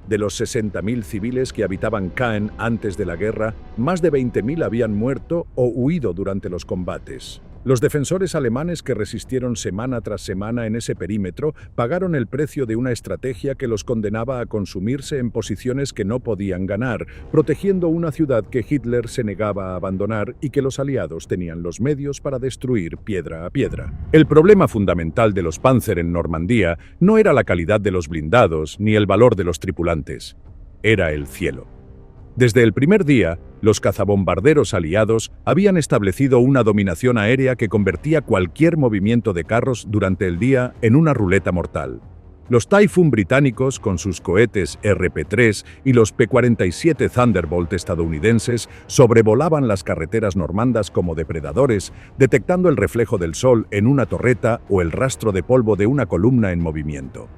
De los 60.000 civiles que habitaban Caen antes de la guerra, más de 20.000 habían muerto o huido durante los combates. Los defensores alemanes que resistieron semana tras semana en ese perímetro pagaron el precio de una estrategia que los condenaba a consumirse en posiciones que no podían ganar, protegiendo una ciudad que Hitler se negaba a abandonar y que los aliados tenían los medios para destruir piedra a piedra. El problema fundamental de los Panzer en Normandía no era la calidad de los blindados ni el valor de los tripulantes, era el cielo. Desde el primer día, los cazabombarderos aliados habían establecido una dominación aérea que convertía cualquier movimiento de carros durante el día en una ruleta mortal. Los Typhoon británicos, con sus cohetes RP-3 y los P-47 Thunderbolt estadounidenses, sobrevolaban las carreteras normandas como depredadores, detectando el reflejo del sol en una torreta o el rastro de polvo de una columna en movimiento.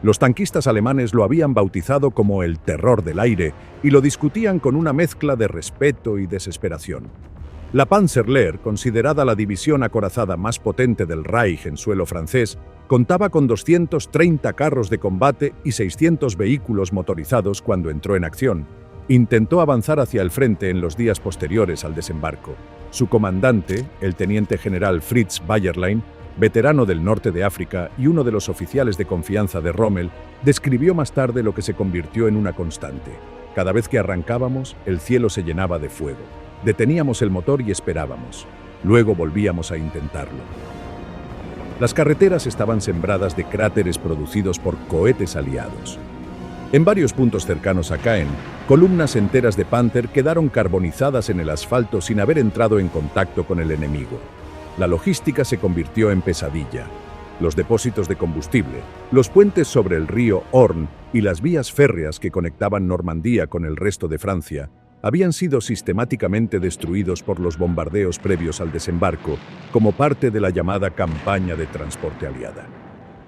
Los tanquistas alemanes lo habían bautizado como el terror del aire y lo discutían con una mezcla de respeto y desesperación. La Panzerlehr, considerada la división acorazada más potente del Reich en suelo francés, contaba con 230 carros de combate y 600 vehículos motorizados cuando entró en acción. Intentó avanzar hacia el frente en los días posteriores al desembarco. Su comandante, el teniente general Fritz Bayerlein, veterano del norte de África y uno de los oficiales de confianza de Rommel, describió más tarde lo que se convirtió en una constante. Cada vez que arrancábamos, el cielo se llenaba de fuego. Deteníamos el motor y esperábamos. Luego volvíamos a intentarlo. Las carreteras estaban sembradas de cráteres producidos por cohetes aliados. En varios puntos cercanos a Caen, columnas enteras de Panther quedaron carbonizadas en el asfalto sin haber entrado en contacto con el enemigo. La logística se convirtió en pesadilla. Los depósitos de combustible, los puentes sobre el río Orne y las vías férreas que conectaban Normandía con el resto de Francia habían sido sistemáticamente destruidos por los bombardeos previos al desembarco, como parte de la llamada campaña de transporte aliada.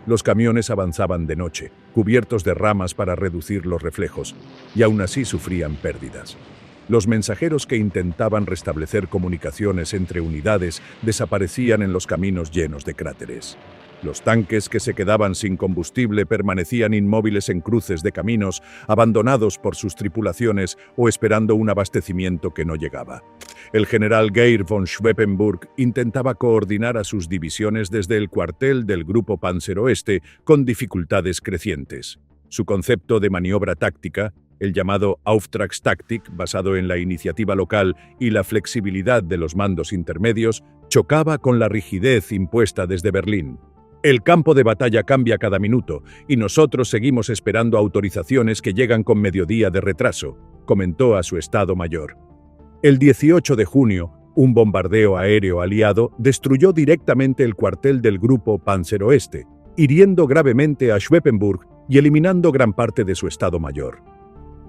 Los camiones avanzaban de noche, cubiertos de ramas para reducir los reflejos, y aún así sufrían pérdidas. Los mensajeros que intentaban restablecer comunicaciones entre unidades desaparecían en los caminos llenos de cráteres. Los tanques que se quedaban sin combustible permanecían inmóviles en cruces de caminos, abandonados por sus tripulaciones o esperando un abastecimiento que no llegaba. El general Geir von Schweppenburg intentaba coordinar a sus divisiones desde el cuartel del Grupo Panzer Oeste con dificultades crecientes. Su concepto de maniobra táctica, el llamado Auftragstaktik, basado en la iniciativa local y la flexibilidad de los mandos intermedios, chocaba con la rigidez impuesta desde Berlín. El campo de batalla cambia cada minuto y nosotros seguimos esperando autorizaciones que llegan con mediodía de retraso, comentó a su Estado Mayor. El 18 de junio, un bombardeo aéreo aliado destruyó directamente el cuartel del Grupo Panzer Oeste, hiriendo gravemente a Schweppenburg y eliminando gran parte de su Estado Mayor.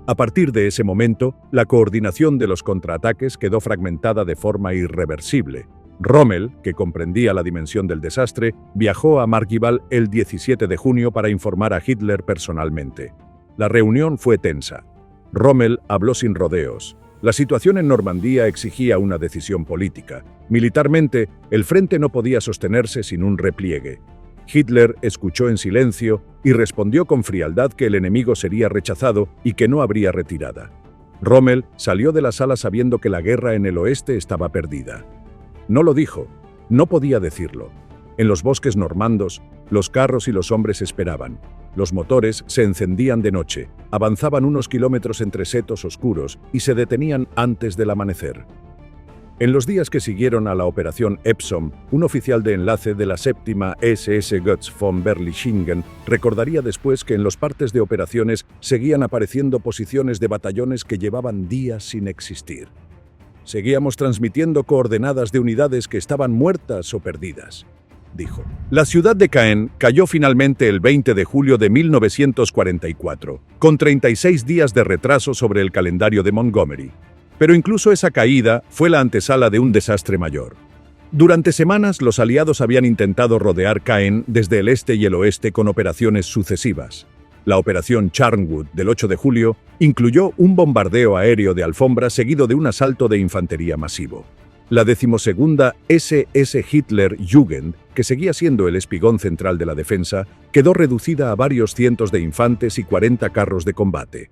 A partir de ese momento, la coordinación de los contraataques quedó fragmentada de forma irreversible. Rommel, que comprendía la dimensión del desastre, viajó a Markival el 17 de junio para informar a Hitler personalmente. La reunión fue tensa. Rommel habló sin rodeos. La situación en Normandía exigía una decisión política. Militarmente, el frente no podía sostenerse sin un repliegue. Hitler escuchó en silencio y respondió con frialdad que el enemigo sería rechazado y que no habría retirada. Rommel salió de la sala sabiendo que la guerra en el oeste estaba perdida. No lo dijo, no podía decirlo. En los bosques normandos, los carros y los hombres esperaban. Los motores se encendían de noche, avanzaban unos kilómetros entre setos oscuros y se detenían antes del amanecer. En los días que siguieron a la operación Epsom, un oficial de enlace de la séptima SS Götz von Berlichingen recordaría después que en los partes de operaciones seguían apareciendo posiciones de batallones que llevaban días sin existir. Seguíamos transmitiendo coordenadas de unidades que estaban muertas o perdidas, dijo. La ciudad de Caen cayó finalmente el 20 de julio de 1944, con 36 días de retraso sobre el calendario de Montgomery. Pero incluso esa caída fue la antesala de un desastre mayor. Durante semanas, los aliados habían intentado rodear Caen desde el este y el oeste con operaciones sucesivas. La operación Charnwood del 8 de julio incluyó un bombardeo aéreo de alfombra seguido de un asalto de infantería masivo. La 12ª SS Hitler Jugend, que seguía siendo el espigón central de la defensa, quedó reducida a varios cientos de infantes y 40 carros de combate.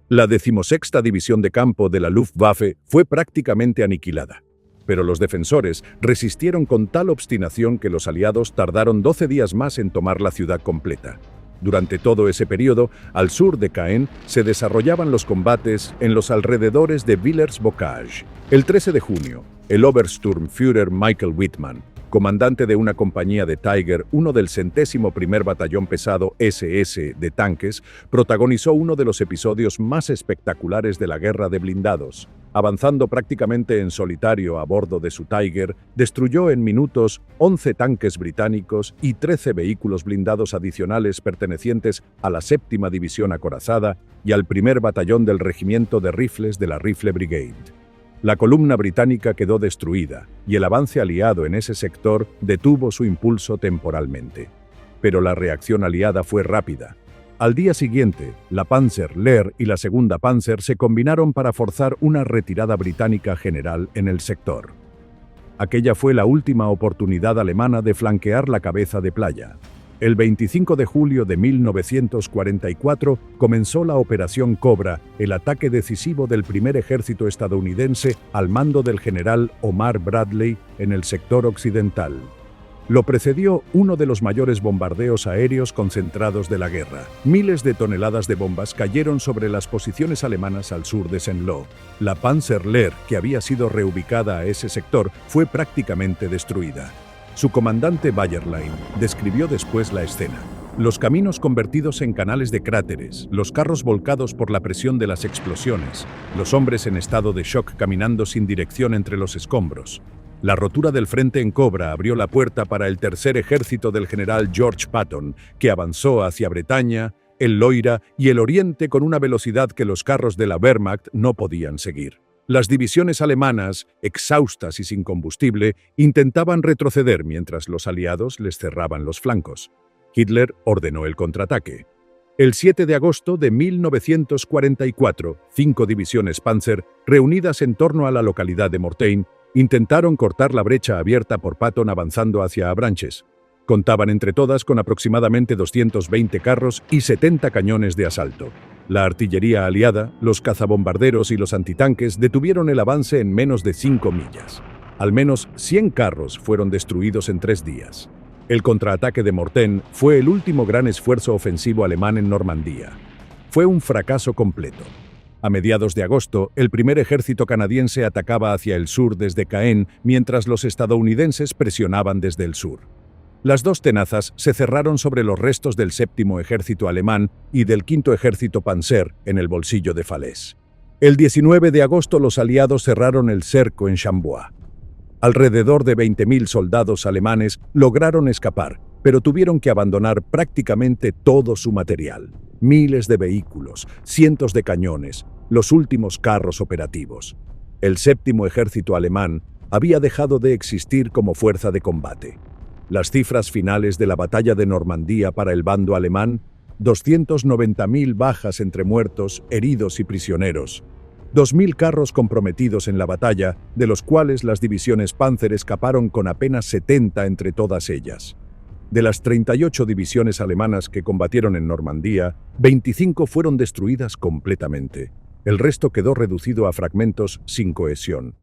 La 16ª División de Campo de la Luftwaffe fue prácticamente aniquilada, pero los defensores resistieron con tal obstinación que los aliados tardaron 12 días más en tomar la ciudad completa. Durante todo ese periodo, al sur de Caen, se desarrollaban los combates en los alrededores de Villers-Bocage. El 13 de junio, el Obersturmführer Michael Wittmann, comandante de una compañía de Tiger, uno del 101º Batallón Pesado SS de tanques, protagonizó uno de los episodios más espectaculares de la Guerra de Blindados. Avanzando prácticamente en solitario a bordo de su Tiger, destruyó en minutos 11 tanques británicos y 13 vehículos blindados adicionales pertenecientes a la 7ª División Acorazada y al 1er Batallón del Regimiento de Rifles de la Rifle Brigade. La columna británica quedó destruida y el avance aliado en ese sector detuvo su impulso temporalmente. Pero la reacción aliada fue rápida. Al día siguiente, la Panzer Lehr y la Segunda Panzer se combinaron para forzar una retirada británica general en el sector. Aquella fue la última oportunidad alemana de flanquear la cabeza de playa. El 25 de julio de 1944 comenzó la Operación Cobra, el ataque decisivo del primer ejército estadounidense al mando del general Omar Bradley en el sector occidental. Lo precedió uno de los mayores bombardeos aéreos concentrados de la guerra. Miles de toneladas de bombas cayeron sobre las posiciones alemanas al sur de Saint-Lô. La Panzer Lehr, que había sido reubicada a ese sector, fue prácticamente destruida. Su comandante Bayerlein describió después la escena. Los caminos convertidos en canales de cráteres, los carros volcados por la presión de las explosiones, los hombres en estado de shock caminando sin dirección entre los escombros. La rotura del frente en Cobra abrió la puerta para el tercer ejército del general George Patton, que avanzó hacia Bretaña, el Loira y el Oriente con una velocidad que los carros de la Wehrmacht no podían seguir. Las divisiones alemanas, exhaustas y sin combustible, intentaban retroceder mientras los aliados les cerraban los flancos. Hitler ordenó el contraataque. El 7 de agosto de 1944, 5 divisiones Panzer, reunidas en torno a la localidad de Mortain, intentaron cortar la brecha abierta por Patton avanzando hacia Avranches. Contaban entre todas con aproximadamente 220 carros y 70 cañones de asalto. La artillería aliada, los cazabombarderos y los antitanques detuvieron el avance en menos de 5 millas. Al menos 100 carros fueron destruidos en 3 días. El contraataque de Mortain fue el último gran esfuerzo ofensivo alemán en Normandía. Fue un fracaso completo. A mediados de agosto, el primer ejército canadiense atacaba hacia el sur desde Caen, mientras los estadounidenses presionaban desde el sur. Las dos tenazas se cerraron sobre los restos del 7º ejército alemán y del 5º ejército Panzer en el bolsillo de Falaise. El 19 de agosto los aliados cerraron el cerco en Chambois. Alrededor de 20.000 soldados alemanes lograron escapar, pero tuvieron que abandonar prácticamente todo su material. Miles de vehículos, cientos de cañones, los últimos carros operativos. El 7º ejército alemán había dejado de existir como fuerza de combate. Las cifras finales de la batalla de Normandía para el bando alemán: 290.000 bajas entre muertos, heridos y prisioneros. 2.000 carros comprometidos en la batalla, de los cuales las divisiones Panzer escaparon con apenas 70 entre todas ellas. De las 38 divisiones alemanas que combatieron en Normandía, 25 fueron destruidas completamente. El resto quedó reducido a fragmentos sin cohesión.